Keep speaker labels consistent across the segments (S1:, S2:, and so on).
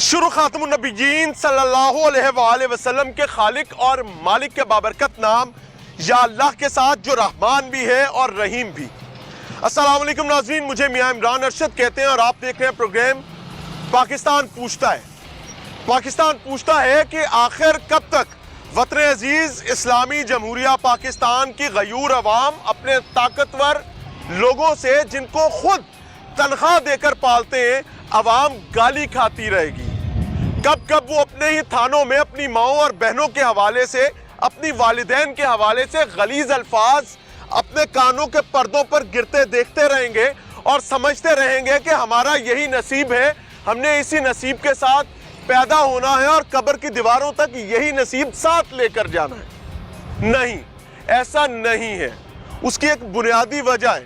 S1: شروع خاتم النبیین صلی اللہ علیہ وآلہ وسلم کے خالق اور مالک کے بابرکت نام یا اللہ کے ساتھ جو رحمان بھی ہے اور رحیم بھی۔ السلام علیکم ناظرین، مجھے میاں عمران ارشد کہتے ہیں اور آپ دیکھ رہے ہیں پروگرام پاکستان پوچھتا ہے۔ پاکستان پوچھتا ہے کہ آخر کب تک وطن عزیز اسلامی جمہوریہ پاکستان کی غیور عوام اپنے طاقتور لوگوں سے، جن کو خود تنخواہ دے کر پالتے ہیں، عوام گالی کھاتی رہے گی؟ کب وہ اپنے ہی تھانوں میں اپنی ماؤں اور بہنوں کے حوالے سے، اپنی والدین کے حوالے سے غلیظ الفاظ اپنے کانوں کے پردوں پر گرتے دیکھتے رہیں گے اور سمجھتے رہیں گے کہ ہمارا یہی نصیب ہے، ہم نے اسی نصیب کے ساتھ پیدا ہونا ہے اور قبر کی دیواروں تک یہی نصیب ساتھ لے کر جانا ہے؟ نہیں، ایسا نہیں ہے۔ اس کی ایک بنیادی وجہ ہے۔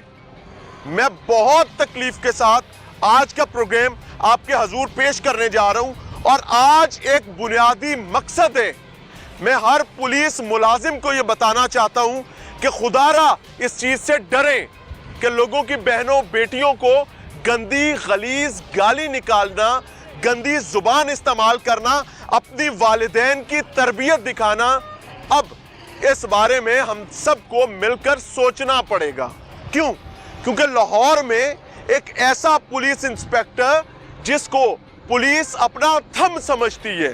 S1: میں بہت تکلیف کے ساتھ آج کا پروگرام آپ کے حضور پیش کرنے جا رہا ہوں، اور آج ایک بنیادی مقصد ہے۔ میں ہر پولیس ملازم کو یہ بتانا چاہتا ہوں کہ خدا را اس چیز سے ڈریں کہ لوگوں کی بہنوں بیٹیوں کو گندی غلیظ گالی نکالنا، گندی زبان استعمال کرنا، اپنی والدین کی تربیت دکھانا، اب اس بارے میں ہم سب کو مل کر سوچنا پڑے گا۔ کیوں؟ کیونکہ لاہور میں ایک ایسا پولیس انسپیکٹر جس کو پولیس اپنا تھم سمجھتی ہے،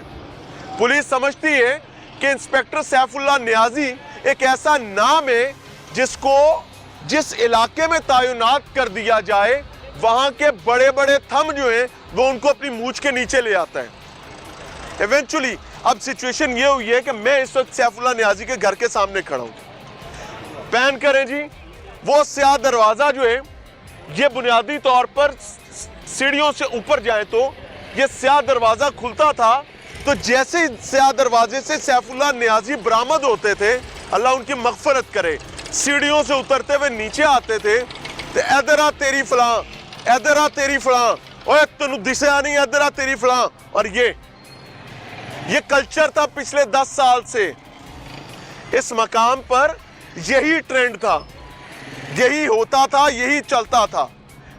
S1: پولیس سمجھتی ہے کہ انسپیکٹر سیف اللہ نیازی ایک ایسا نام ہے جس علاقے میں تعینات کر دیا جائے، وہاں کے بڑے بڑے تھم جو ہیں وہ ان کو اپنی مونچھ کے نیچے لے آتا ہے۔ ایونچولی اب سچویشن یہ ہوئی ہے کہ میں اس وقت سیف اللہ نیازی کے گھر کے سامنے کھڑا ہوں۔ پین کریں جی، وہ سیاہ دروازہ جو ہے، یہ بنیادی طور پر سیڑھیوں سے اوپر جائیں تو یہ سیاہ دروازہ کھلتا تھا، تو جیسے سیاہ دروازے سے سیف اللہ نیازی برآمد ہوتے تھے، اللہ ان کی مغفرت کرے، سیڑھیوں سے اترتے ہوئے نیچے آتے تھے تو ادھر آ تیری فلاں، ادھر آ تیری فلاں، اوے تنو دسیا نہیں، ادھر آ تیری فلاں۔ اور یہ کلچر تھا پچھلے 10 سال سے۔ اس مقام پر یہی ٹرینڈ تھا، یہی ہوتا تھا، یہی چلتا تھا۔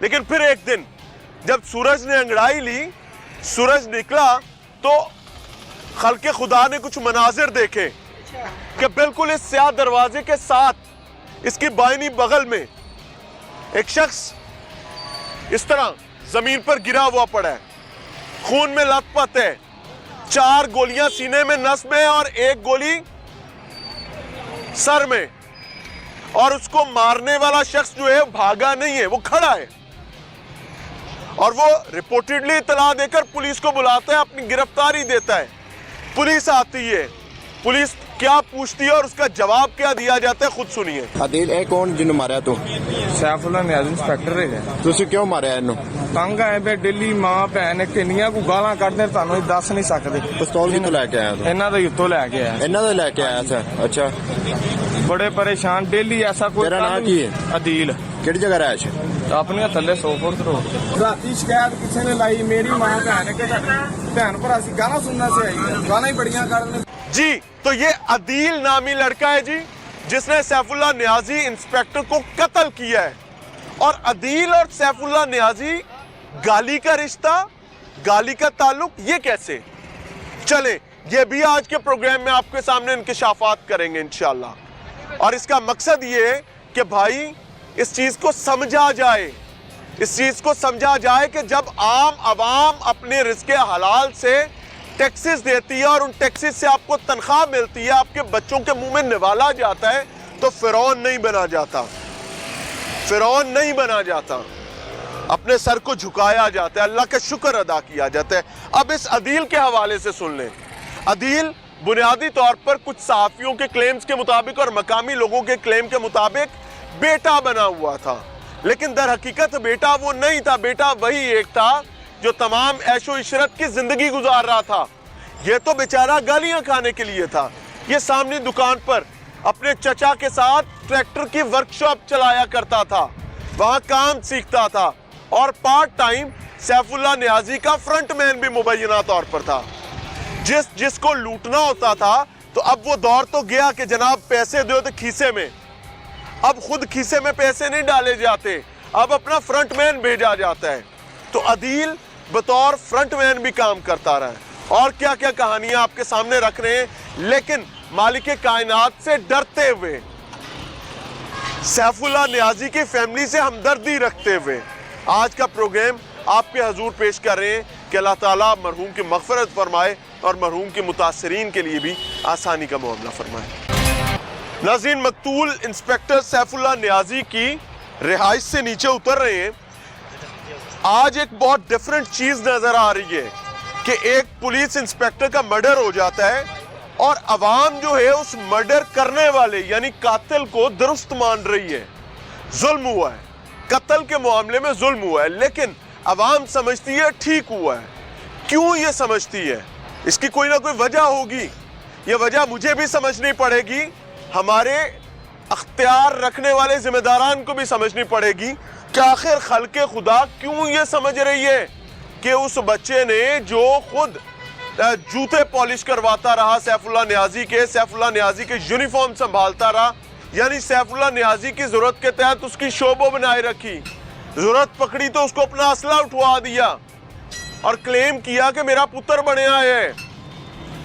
S1: لیکن پھر ایک دن جب سورج نے انگڑائی لی، سورج نکلا، تو خلق خدا نے کچھ مناظر دیکھے کہ بالکل اس سیاہ دروازے کے ساتھ اس کی بائنی بغل میں ایک شخص اس طرح زمین پر گرا ہوا پڑا ہے، خون میں لت پت ہے، 4 گولیاں سینے میں نصب ہیں اور 1 گولی سر میں، اور اس کو مارنے والا شخص جو ہے بھاگا نہیں ہے، وہ کھڑا ہے، اور وہ ریپورٹڈلی اطلاع دے کر پولیس کو بلاتا ہے، اپنی گرفتاری دیتا ہے۔ پولیس آتی ہے، پولیس کیا پوچھتی ہے اور اس کا جواب کیا دیا جاتا ہے، خود سنیے۔
S2: عادل اے کون جنوں ماریا تو؟
S3: سیف اللہ نیازی انسپیکٹر ہے۔
S2: تسی کیوں ماریا اینو؟
S3: تنگ آئے بے ڈیلی ماں بہن کنیاں کو گالاں کڈنے تانوں دس نہیں سکدے۔
S2: پستول کتوں لے کے آیا تو؟
S3: انہاں دے اتوں لے کے آیا۔
S2: انہاں دے لے کے آیا تھا؟ اچھا،
S3: بڑے پریشان، ڈیلی ایسا کوئی۔
S2: تیرا نام کی ہے؟
S3: عدیل۔
S2: کیڑی جگہ رہائش؟
S3: اپنی تھلے 100 فٹ روڈ۔ راتی شکایت کسی نے لائی، میری ماں بہن کے بہن پر اسی گانا سننا سے آئی، گانا ہی بڑیاں کڈنے۔
S1: جی تو یہ عدیل نامی لڑکا ہے جی، جس نے سیف اللہ نیازی انسپیکٹر کو قتل کیا ہے۔ اور عدیل اور سیف اللہ نیازی گالی کا رشتہ، گالی کا تعلق، یہ کیسے؟ چلیں یہ بھی آج کے پروگرام میں آپ کے سامنے انکشافات کریں گے انشاءاللہ۔ اور اس کا مقصد یہ ہے کہ بھائی اس چیز کو سمجھا جائے، اس چیز کو سمجھا جائے کہ جب عام عوام اپنے رزق حلال سے ٹیکسز دیتی ہے اور ان ٹیکسز سے آپ کو تنخواہ ملتی ہے، آپ کے بچوں کے منہ میں نوالا جاتا ہے، تو فرعون نہیں بنا جاتا، فرعون نہیں بنا جاتا، اپنے سر کو جھکایا جاتا ہے، اللہ کا شکر ادا کیا جاتا ہے۔ اب اس عدیل کے حوالے سے سن لیں۔ عدیل بنیادی طور پر کچھ صحافیوں کے کلیمز کے مطابق اور مقامی لوگوں کے کلیم کے مطابق بیٹا بنا ہوا تھا، لیکن در حقیقت بیٹا وہ نہیں تھا، بیٹا وہی ایک تھا جو تمام عیش و عشرت کی زندگی گزار رہا تھا۔ یہ تو بیچارہ گالیاں کھانے کے لیے تھا۔ یہ سامنے دکان پر اپنے چچا کے ساتھ ٹریکٹر کی ورکشاپ چلایا کرتا تھا، وہاں کام سیکھتا تھا، اور پارٹ ٹائم سیف اللہ نیازی کا فرنٹ مین بھی مبینہ طور پر تھا۔ جس کو لوٹنا ہوتا تھا تو اب وہ دور تو گیا کہ جناب پیسے دو تو کھیسے میں، اب خود کھیسے میں پیسے نہیں ڈالے جاتے، اب اپنا فرنٹ مین بھیجا جاتا ہے۔ تو عدیل बतौर फ्रंटमैन भी काम करता रहा है और क्या क्या कहानियां आपके सामने रख रहे हैं। लेकिन मालिक कायनात से डरते हुए, सैफुल्लाह नियाज़ी की फैमिली से हमदर्दी रखते हुए आज का प्रोग्राम आपके हजूर पेश कर रहे हैं कि अल्लाह ताला मरहूम की मग़फ़िरत फरमाए और मरहूम के मुतासरीन के लिए भी आसानी का मामला फरमाए। नाज़रीन, मकतूल इंस्पेक्टर सैफुल्लाह नियाज़ी की रिहाइश से नीचे उतर रहे हैं। आज एक बहुत डिफरेंट चीज़ नज़र आ रही है कि एक पुलिस इंस्पेक्टर का मर्डर हो जाता है और अवाम जो है उस मर्डर करने वाले यानी कातिल को दुरुस्त मान रही है। जुल्म हुआ है, कत्ल के मामले में जुल्म हुआ है, लेकिन अवाम समझती है ठीक हुआ है। क्यों ये समझती है? इसकी कोई ना कोई वजह होगी। ये वजह मुझे भी समझनी पड़ेगी, हमारे अख्तियार रखने वाले जिम्मेदारान को भी समझनी पड़ेगी कि आखिर खल्के खुदा क्यों ये समझ रही है कि उस बच्चे ने जो खुद जूते पॉलिश करवाता रहा सैफुल्लाह नियाज़ी के, सैफुल्लाह नियाज़ी के यूनिफॉर्म संभालता रहा, यानी सैफुल्लाह नियाज़ी की ज़रूरत के तहत उसकी शोबो बनाए रखी, ज़रूरत पकड़ी तो उसको अपना असला उठवा दिया और क्लेम किया कि मेरा पुत्र बनया है।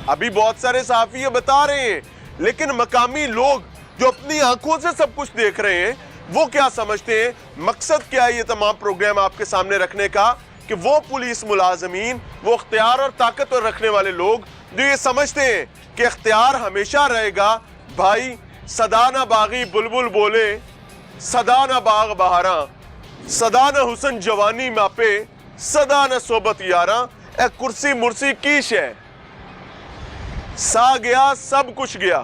S1: अभी बहुत सारे सहाफ़ी ये बता रहे हैं, लेकिन मकामी लोग जो अपनी आंखों से सब कुछ देख रहे हैं वो क्या समझते हैं? मकसद क्या है ये तमाम प्रोग्राम आपके सामने रखने का कि वो पुलिस मुलाजमीन, वो अख्तियार और ताकतवर रखने वाले लोग जो ये समझते हैं कि अख्तियार हमेशा रहेगा। भाई सदा ना बागी बुलबुल बोले, सदा ना बाग बहारा, सदा ना हुसन जवानी मापे, सदा ना सोबत यारा, ए कुर्सी मुर्सी कीश है, सा गया सब कुछ गया।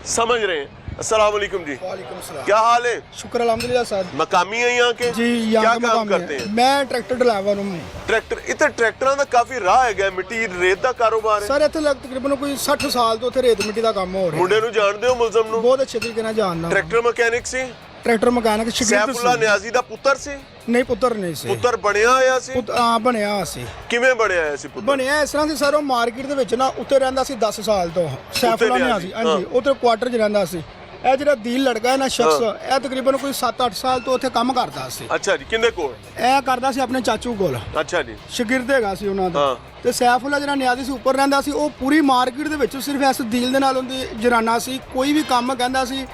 S1: समझ रहे हैं? अस्सलाम वालेकुम जी।
S4: वालेकुम सलाम।
S1: क्या हाल है?
S4: शुक्र अल्हम्दुलिल्लाह सर।
S1: मकामी है यहाँ के?
S4: जी
S1: क्या
S4: यहाँ का
S1: काम
S4: मकामी
S1: करते
S4: है।
S1: हैं?
S4: मैं ट्रैक्टर ड्राइवर हूँ।
S1: ट्रैक्टर इतने ट्रैक्टਰਾਂ ਦਾ ਕਾਫੀ ਰਾਹ ਹੈਗਾ, ਮਿੱਟੀ ਰੇਤ ਦਾ ਕਾਰੋਬਾਰ ਹੈ।
S4: ਸਰ ਇੱਥੇ ਤਕਰੀਬਨ ਕੋਈ 60 ਸਾਲ ਤੋਂ ਇੱਥੇ ਰੇਤ ਮਿੱਟੀ ਦਾ ਕੰਮ ਹੋ ਰਿਹਾ।
S1: ਮੁੰਡੇ ਨੂੰ ਜਾਣਦੇ ਹੋ ਮੁਲਜ਼ਮ ਨੂੰ?
S4: ਬਹੁਤ ਅੱਛੇ ਤਰੀਕੇ ਨਾਲ ਜਾਣਦਾ।
S1: ਟਰੈਕਟਰ ਮਕੈਨਿਕ ਸੀ,
S4: ਟਰੈਕਟਰ ਮਕੈਨਿਕ ਸ਼ਗਿਰਦ
S1: ਸੈਫੁल्लाह
S4: ਸੀ।
S1: ਨਿਆਜ਼ੀ ਦਾ ਪੁੱਤਰ ਸੀ?
S4: ਨਹੀਂ ਪੁੱਤਰ ਨਹੀਂ ਸੀ।
S1: ਪੁੱਤਰ ਬਣਿਆ ਹੋਇਆ ਸੀ?
S4: ਬਣਿਆ ਸੀ।
S1: ਕਿਵੇਂ ਬਣਿਆ ਹੋਇਆ ਸੀ ਪੁੱਤਰ?
S4: ਬਣਿਆ ਇਸ ਤਰ੍ਹਾਂ ਸੀ ਸਰ, ਉਹ ਮਾਰਕੀਟ ਦੇ ਵਿੱਚ ਨਾ ਉੱਤੇ ਰਹਿੰਦਾ ਸੀ 10 ਸਾਲ ਤੋਂ। ਸੈਫੁੱਲਾ
S1: ਰਿਹਾ
S4: ਨਿਆਜ਼ੀ,
S1: ਸੀ,
S4: ਹਾਂਜੀ, ਉੱਥੇ ਕੁਆਟਰ 'ਚ ਰਹਿੰਦਾ ਸੀ। ਇਹ ਜਿਹੜਾ ਦੀਲ ਲੜਕਾ ਹੈ ਨਾ ਸ਼ਖਸ, ਇਹ ਤਕਰੀਬਨ ਕੋਈ 7-8 ਸਾਲ ਤੋਂ ਉੱਥੇ ਕੰਮ ਕਰਦਾ ਸੀ।
S1: ਅੱਛਾ ਜੀ, ਕਿੰਨੇ ਕੋਲ?
S4: ਇਹ ਕਰਦਾ ਸੀ ਆਪਣੇ ਚਾਚੂ ਕੋਲ,
S1: ਅੱਛਾ ਜੀ।
S4: ਸ਼ਗਿਰਦ ਹੈਗਾ ਸੀ ਉਹਨਾਂ ਦਾ।
S1: ਹਾਂ।
S4: ਤੇ ਸੈਫੁੱਲਾ ਜਿਹੜਾ ਨਿਆਜ਼ੀ ਸੀ ਉੱਪਰ ਰਹਿੰਦਾ ਸੀ। ਉਹ ਪੂਰੀ ਮਾਰਕੀਟ ਦੇ ਵਿੱਚ ਸਿਰਫ ਇਸ ਦੀਲ ਦੇ ਨਾਲ ਉਹਦੀ ਜਰਾਨਾ ਸੀ। ਕੋਈ ਵੀ ਕੰਮ ਕਹਿੰਦਾ ਸੀ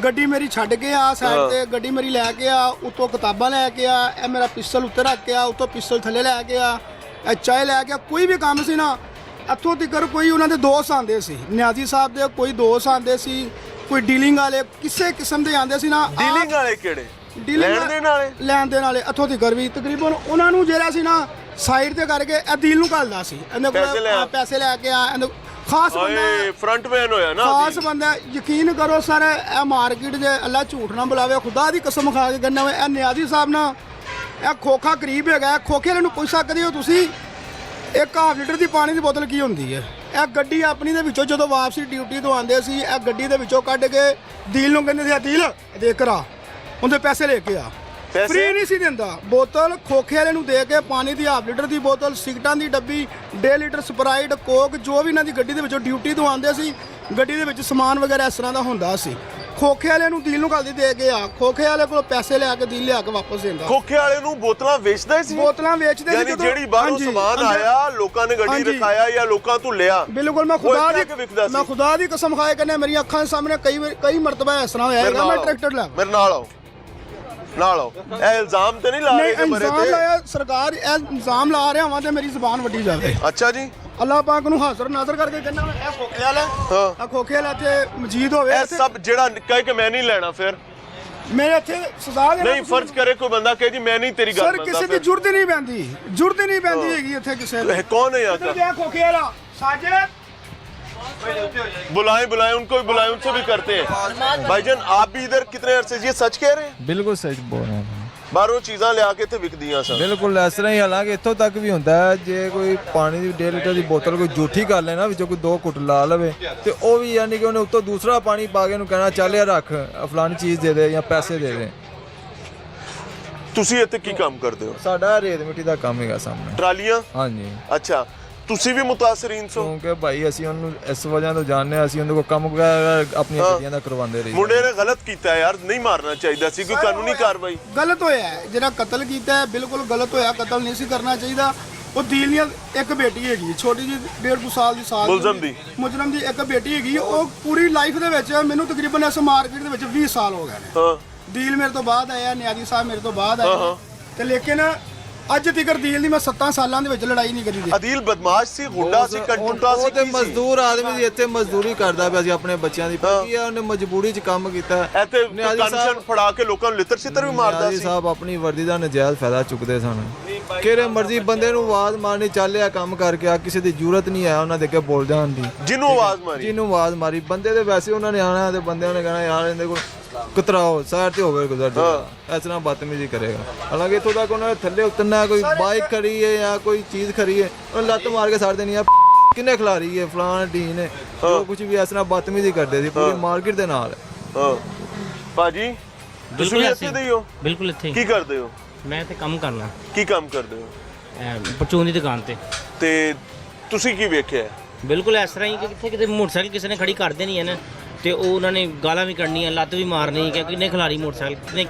S4: ਗੱਡੀ ਮੇਰੀ ਛੱਡ ਕੇ ਆ ਸਾਈਡ ਤੇ, ਗੱਡੀ ਮੇਰੀ ਲੈ ਕੇ ਆ, ਉੱਤੋਂ ਕਿਤਾਬਾਂ ਲੈ ਕੇ ਆ, ਇਹ ਮੇਰਾ ਪਿਸਤਲ ਉੱਤੇ ਰੱਖ ਕੇ ਆ, ਉੱਤੋਂ ਪਿਸਤਲ ਥੱਲੇ ਲੈ ਕੇ ਆ, ਇਹ ਚਾਹ ਲੈ ਕੇ ਆ। ਕੋਈ ਵੀ ਕੰਮ ਸੀ ਨਾ, ਇੱਥੋਂ ਤੱਕ ਕੋਈ ਉਹਨਾਂ ਦੇ ਦੋਸਤ ਆਉਂਦੇ ਸੀ ਨਿਆਜ਼ੀ ਸਾਹਿਬ ਦੇ, ਕੋਈ ਦੋਸਤ ਆਉਂਦੇ ਸੀ, ਕੋਈ ਡੀਲਿੰਗ ਵਾਲੇ ਕਿਸੇ ਕਿਸਮ ਦੇ ਆਉਂਦੇ ਸੀ ਨਾ।
S1: ਡੀਲਿੰਗ ਵਾਲੇ ਕਿਹੜੇ? ਲੈਣ ਦੇਣ ਵਾਲੇ?
S4: ਲੈਣ ਦੇਣ ਵਾਲੇ ਇੱਥੋਂ ਤੱਕ ਵੀ ਤਕਰੀਬਨ ਉਹਨਾਂ ਨੂੰ ਜਿਹੜਾ ਸੀ ਨਾ ਸਾਈਡ ਤੇ ਕਰਕੇ ਇਹ ਦੀਲ ਨੂੰ ਘੱਲਦਾ ਸੀ। ਇਹਦੇ ਕੋਲ ਪੈਸੇ ਲੈ ਕੇ ਆ, ਇਹਦੇ ਖਾਸ ਬੰਦਾ,
S1: ਓਏ ਫਰੰਟਮੈਨ ਹੋਇਆ ਨਾ।
S4: ਖਾਸ ਬੰਦਾ। ਯਕੀਨ ਕਰੋ ਸਰ, ਇਹ ਮਾਰਕੀਟ ਦੇ ਅੱਲਾ ਝੂਠ ਨਾ ਬੁਲਾਵੇ, ਖੁਦਾ ਦੀ ਕਸਮ ਖਾ ਕੇ ਕਹਿੰਦਾ ਇਹ ਨਿਆਜ਼ੀ ਸਾਹਿਬ ਨਾ, ਇਹ ਖੋਖਾ ਕਰੀਬ ਹੈਗਾ। ਖੋਖੇ ਵਾਲੇ ਨੂੰ ਪੁੱਛ ਸਕਦੇ ਹੋ ਤੁਸੀਂ, ਇੱਕ ਹਾਫ ਲੀਟਰ ਦੀ ਪਾਣੀ ਦੀ ਬੋਤਲ ਕੀ ਹੁੰਦੀ ਹੈ? ਇਹ ਗੱਡੀ ਆਪਣੀ ਦੇ ਵਿੱਚੋਂ ਜਦੋਂ ਵਾਪਸੀ ਡਿਊਟੀ ਤੋਂ ਆਉਂਦੇ ਸੀ, ਇਹ ਗੱਡੀ ਦੇ ਵਿੱਚੋਂ ਕੱਢ ਕੇ ਦੀਲ ਨੂੰ ਕਹਿੰਦੇ ਸੀ ਦੀਲ ਦੇ ਕਰਾ, ਉਹਦੇ ਪੈਸੇ ਲੈ ਕੇ ਆ। ਫ੍ਰੀ ਨਹੀਂ ਸੀ ਦਿੰਦਾ। ਬੋਤਲ ਖੋਖੇ ਵਾਲੇ ਨੂੰ ਦੇ ਕੇ ਪਾਣੀ ਦੀ ਹਾਫ ਲੀਟਰ ਦੀ ਬੋਤਲ, ਸਿਗਰਟਾਂ ਦੀ ਡੱਬੀ, 1.5 ਲੀਟਰ ਸਪਰਾਈਟ, ਕੋਕ, ਜੋ ਵੀ ਇਹਨਾਂ ਦੀ ਗੱਡੀ ਦੇ ਵਿੱਚੋਂ ਡਿਊਟੀ ਤੋਂ ਆਉਂਦੇ ਸੀ, ਗੱਡੀ ਦੇ ਵਿੱਚ ਸਮਾਨ ਵਗੈਰਾ ਇਸ ਤਰ੍ਹਾਂ ਦਾ ਹੁੰਦਾ ਸੀ। ਖੋਖੇ ਵਾਲੇ ਨੂੰ ਦੀਲ ਨੂੰ ਘੱਲਦੀ ਦੇ ਕੇ ਆ, ਖੋਖੇ ਵਾਲੇ ਕੋਲ ਪੈਸੇ ਲਿਆ ਕੇ ਦੀਲ ਲਿਆ ਕੇ ਵਾਪਸ ਦਿੰਦਾ।
S1: ਖੋਖੇ ਵਾਲੇ ਨੂੰ ਬੋਤਲਾਂ ਵੇਚਦਾ ਹੀ ਸੀ?
S4: ਬੋਤਲਾਂ ਵੇਚਦੇ ਸੀ।
S1: ਯਾਨੀ ਜਿਹੜੀ ਬਾਹਰੋਂ ਸਮਾਨ ਆਇਆ ਲੋਕਾਂ ਨੇ ਗੱਡੀ ਰਖਾਇਆ ਜਾਂ ਲੋਕਾਂ ਤੋਂ ਲਿਆ?
S4: ਬਿਲਕੁਲ। ਮੈਂ ਖੁਦਾ ਦੀ ਕਸਮ ਖਾਏ ਕਹਿੰਦਾ, ਮੇਰੀਆਂ ਅੱਖਾਂ ਦੇ ਸਾਹਮਣੇ ਕਈ ਮਰਤਬਾ ਇਸ ਤਰ੍ਹਾਂ ਹੋਇਆ ਹੈਗਾ। ਮੈਂ ਟਰੈਕਟਰ ਲੈ
S1: ਮੇਰੇ ਨਾਲ ਆਓ, ਨਾਲ ਆਓ। ਇਹ ਇਲਜ਼ਾਮ ਤੇ ਨਹੀਂ ਲਾ ਰਹੇ ਕਿ ਮਰੇ ਤੇ?
S4: ਲਾਇਆ ਸਰਕਾਰ, ਇਹ ਇਲਜ਼ਾਮ ਲਾ ਰਿਹਾ ਹਾਂ ਤੇ ਮੇਰੀ ਜ਼ੁਬਾਨ ਵੱਡੀ ਜਾਵੇ।
S1: ਅੱਛਾ ਜੀ।
S4: ਅੱਲਾਹ ਪਾਕ ਨੂੰ ਹਾਜ਼ਰ ਨਾਜ਼ਰ ਕਰਕੇ ਕਹਿੰਦਾ ਇਹ ਖੋਖੇ ਵਾਲਾ,
S1: ਹਾਂ,
S4: ਇਹ ਖੋਖੇ ਵਾਲਾ ਤੇ ਮਜੀਦ ਹੋਵੇ।
S1: ਇਹ ਸਭ ਜਿਹੜਾ ਕਹੇ ਕਿ ਮੈਂ ਨਹੀਂ ਲੈਣਾ, ਫਿਰ
S4: ਮੇਰੇ ਇੱਥੇ ਸਜ਼ਾ ਦੇਣਾ।
S1: ਨਹੀਂ, ਫਰਜ਼ ਕਰੇ ਕੋਈ ਬੰਦਾ ਕਹੇ ਜੀ ਮੈਂ ਨਹੀਂ ਤੇਰੀ ਗੱਲ
S4: ਮੰਨਦਾ। ਸਰ ਕਿਸੇ ਦੀ ਜ਼ਰੂਰਤ ਨਹੀਂ ਪੈਂਦੀ, ਜ਼ਰੂਰਤ ਨਹੀਂ ਪੈਂਦੀ ਹੈਗੀ ਇੱਥੇ ਕਿਸੇ ਦੀ।
S1: कौन है यहाँ का?
S4: ਖੋਖੇ ਵਾਲਾ ਸਾਜਦ
S1: बुलाएं उनको भी बुलाएं, उनसे भी करते हैं। भाईजान आप भी इधर कितने अरसे से ये सच कह रहे हैं?
S5: ਬਿਲਕੁਲ ਸੱਚ ਬੋਲ ਰਹੇ ਹਾਂ।
S1: ਬਾਹਰੋਂ ਚੀਜ਼ਾਂ ਲਿਆ ਕੇ ਇੱਥੇ ਵਿਕਦੀਆਂ ਸਨ?
S5: ਬਿਲਕੁਲ ਇਸ ਤਰ੍ਹਾਂ ਹੀ। ਹਾਲਾਂਕਿ ਇੱਥੋਂ ਤੱਕ ਵੀ ਹੁੰਦਾ ਹੈ, ਜੇ ਕੋਈ ਪਾਣੀ ਦੀ 1.5 ਲੀਟਰ ਦੀ ਬੋਤਲ ਕੋਈ ਝੂਠੀ ਕਰ ਲੈਣਾ, ਵਿੱਚੋਂ ਕੋਈ 2 ਘੁੱਟ ਲਾ ਲਵੇ, ਤੇ ਉਹ ਵੀ ਯਾਨੀ ਕਿ ਉਹਨੇ ਉੱਤੋਂ ਦੂਸਰਾ ਪਾਣੀ ਪਾ ਕੇ ਉਹਨੂੰ ਕਹਿਣਾ ਚੱਲ ਯਾਰ ਰੱਖ, ਫਲਾਣੀ ਚੀਜ਼ ਦੇ ਦੇ ਜਾਂ ਪੈਸੇ ਦੇ ਦੇ।
S1: ਤੁਸੀਂ ਇੱਥੇ ਕੀ ਕੰਮ ਕਰਦੇ ਹੋ?
S5: ਸਾਡਾ ਰੇਤ ਮਿੱਟੀ ਦਾ ਕੰਮ ਹੈਗਾ ਸਾਹਮਣੇ।
S1: ਟਰਾਲੀਆਂ?
S5: ਹਾਂਜੀ।
S1: ਅੱਛਾ, ਤੁਸੀਂ ਵੀ ਮੁਤਾਸਰੀਨ ਸੋ?
S5: ਕਿਉਂਕਿ ਭਾਈ ਅਸੀਂ ਉਹਨੂੰ ਇਸ ਵਜ੍ਹਾ ਤੋਂ ਜਾਣਦੇ ਹਾਂ, ਅਸੀਂ ਉਹਦੇ ਕੋਲ ਕੰਮ ਵਗੈਰਾ ਆਪਣੀਆਂ ਗੱਡੀਆਂ ਦਾ ਕਰਵਾਉਂਦੇ ਰਹੇ।
S1: ਮੁੰਡੇ ਨੇ ਗਲਤ ਕੀਤਾ ਯਾਰ, ਨਹੀਂ ਮਾਰਨਾ ਚਾਹੀਦਾ ਸੀ, ਕੋਈ ਕਾਨੂੰਨੀ ਕਾਰਵਾਈ।
S4: ਗਲਤ ਹੋਇਆ ਹੈ, ਜਿਹੜਾ ਕਤਲ ਕੀਤਾ ਹੈ ਬਿਲਕੁਲ ਗਲਤ ਹੋਇਆ, ਕਤਲ ਨਹੀਂ ਸੀ ਕਰਨਾ ਚਾਹੀਦਾ। ਉਹ ਦੀਲ ਦੀਆਂ ਇੱਕ ਬੇਟੀ ਹੈਗੀ ਛੋਟੀ ਜੀ 1.5 ਸਾਲ ਦੀ ਮੁਲਜ਼ਮ ਦੀ ਇੱਕ ਬੇਟੀ ਹੈਗੀ। ਉਹ ਪੂਰੀ ਲਾਈਫ ਦੇ ਵਿੱਚ ਮੈਨੂੰ ਤਕਰੀਬਨ ਇਸ ਮਾਰਕੀਟ ਦੇ ਵਿੱਚ 20 ਸਾਲ ਹੋ ਗਏ ਨੇ।
S1: ਹਾਂ
S4: ਦੀਲ ਮੇਰੇ ਤੋਂ ਬਾਅਦ ਆਇਆ, ਨਿਆਜ਼ੀ ਸਾਹਿਬ ਮੇਰੇ ਤੋਂ ਬਾਅਦ ਆਏ ਤੇ ਲੇਕਿਨ ਅੱਜ ਤੀਕਰ ਦੀਲ ਦੀ ਮੈਂ 7 ਸਾਲਾਂ ਦੇ ਵਿੱਚ ਲੜਾਈ ਨਹੀਂ ਕਰੀ ਦੀ।
S1: ਅਦੀਲ ਬਦਮਾਸ਼ ਸੀ, ਗੁੰਡਾ ਸੀ, ਕੰਟੂਟਾ ਸੀ,
S5: ਉਹ ਤੇ
S1: ਕੀ ਸੀ?
S5: ਮਜ਼ਦੂਰ ਆਦਮੀ ਸੀ, ਇੱਥੇ ਮਜ਼ਦੂਰੀ ਕਰਦਾ ਪਿਆ ਸੀ ਆਪਣੇ ਬੱਚਿਆਂ ਦੀ। ਕੀ ਆ ਉਹਨੇ ਮਜਬੂਰੀ 'ਚ ਕੰਮ ਕੀਤਾ।
S1: ਇੱਥੇ ਕਨਸ਼ਨ ਫੜਾ ਕੇ ਲੋਕਾਂ ਨੂੰ ਲਿੱਤਰ ਛਿੱਤਰ ਵੀ ਮਾਰਦਾ
S5: ਨਿਆਜ਼ੀ
S1: ਸੀ।
S5: ਸਾਹਿਬ ਆਪਣੀ ਵਰਦੀ ਦਾ ਨਜਾਇਜ਼ ਫਾਇਦਾ ਚੁੱਕਦੇ ਸਨ। ਕਿਹੜੇ ਮਰਜ਼ੀ ਬੰਦੇ ਨੂੰ ਆਵਾਜ਼ ਮਾਰਨੀ, ਚੱਲਿਆ ਕੰਮ ਕਰਕੇ ਆ, ਕਿਸੇ ਦੀ ਜ਼ਰੂਰਤ ਨਹੀਂ ਹੈ ਉਹਨਾਂ ਦੇ ਅੱਗੇ ਬੋਲ ਜਾਣ ਦੀ।
S1: ਜਿਹਨੂੰ ਆਵਾਜ਼ ਮਾਰੀ
S5: ਬੰਦੇ ਦੇ ਵੈਸੇ ਉਹਨਾਂ ਨੇ ਆਣਾ ਤੇ ਬੰਦਿਆਂ ਨੇ ਕਹਿਣਾ ਯਾਰ ਇਹਦੇ ਕੋਲ ਕਤਰਾਓ ਸਾਈਡ ਤੇ ਹੋਵੇ ਗੁਜ਼ਰ ਜਾਓ, ਇਸ ਤਰ੍ਹਾਂ ਬਦਤਮੀਜ਼ੀ ਕਰੇਗਾ। ਹਾਲਾਂਕਿ ਇੱਥੋਂ ਤੱਕ ਉਹਨਾਂ ਨੇ ਥੱਲੇ ਉਤਰਨਾ, ਕੋਈ ਬਾਈਕ ਖੜੀ ਹੈ ਜਾਂ ਕੋਈ ਚੀਜ਼ ਖੜੀ ਹੈ ਉਹਨੇ ਲੱਤ ਮਾਰ ਕੇ ਛੱਡ ਦੇਣੀ ਆ, ਕਿੰਨੇ ਖਿਲਾਰੀ ਹੈ ਫਲਾਣ ਢੀਨ ਨੇ, ਜੋ ਕੁਝ ਵੀ ਇਸ ਤਰ੍ਹਾਂ ਬਦਤਮੀਜ਼ੀ ਕਰਦੇ ਸੀ ਪੂਰੀ ਮਾਰਕੀਟ ਦੇ ਨਾਲ।
S1: ਭਾਜੀ ਤੁਸੀਂ ਵੀ ਇੱਥੇ ਦੇ ਹੀ ਹੋ?
S6: ਬਿਲਕੁਲ ਇੱਥੇ
S1: ਕੀ ਕਰਦੇ ਹੋ?
S6: ਮੈਂ ਤੇ ਕੰਮ ਕਰਨਾ।
S1: ਕੀ ਕੰਮ ਕਰਦੇ ਹੋ?
S6: ਪਰਚੂਨ ਦੀ ਦੁਕਾਨ
S1: ਤੇ ਤੁਸੀਂ ਕੀ ਵੇਖਿਆ?
S6: ਬਿਲਕੁਲ ਇਸ ਤਰ੍ਹਾਂ ਹੀ ਕਿ ਕਿੱਥੇ ਕਿਤੇ ਮੋਟਰਸਾਈਕਲ ਕਿਸੇ ਨੇ ਖੜੀ ਕਰ ਦੇਣੀ ਹੈ ਨਾ, ਤੇ ਉਹ ਉਹਨਾਂ ਨੇ ਗਾਲਾਂ ਵੀ ਕੱਢਣੀਆਂ, ਲੱਤ ਵੀ ਮਾਰਨੀ ਕਿ ਕਿੰਨੇ ਖਿਲਾਰੀ ਮੋਟਰਸਾਈਕਲ, ਕਿੰਨੇ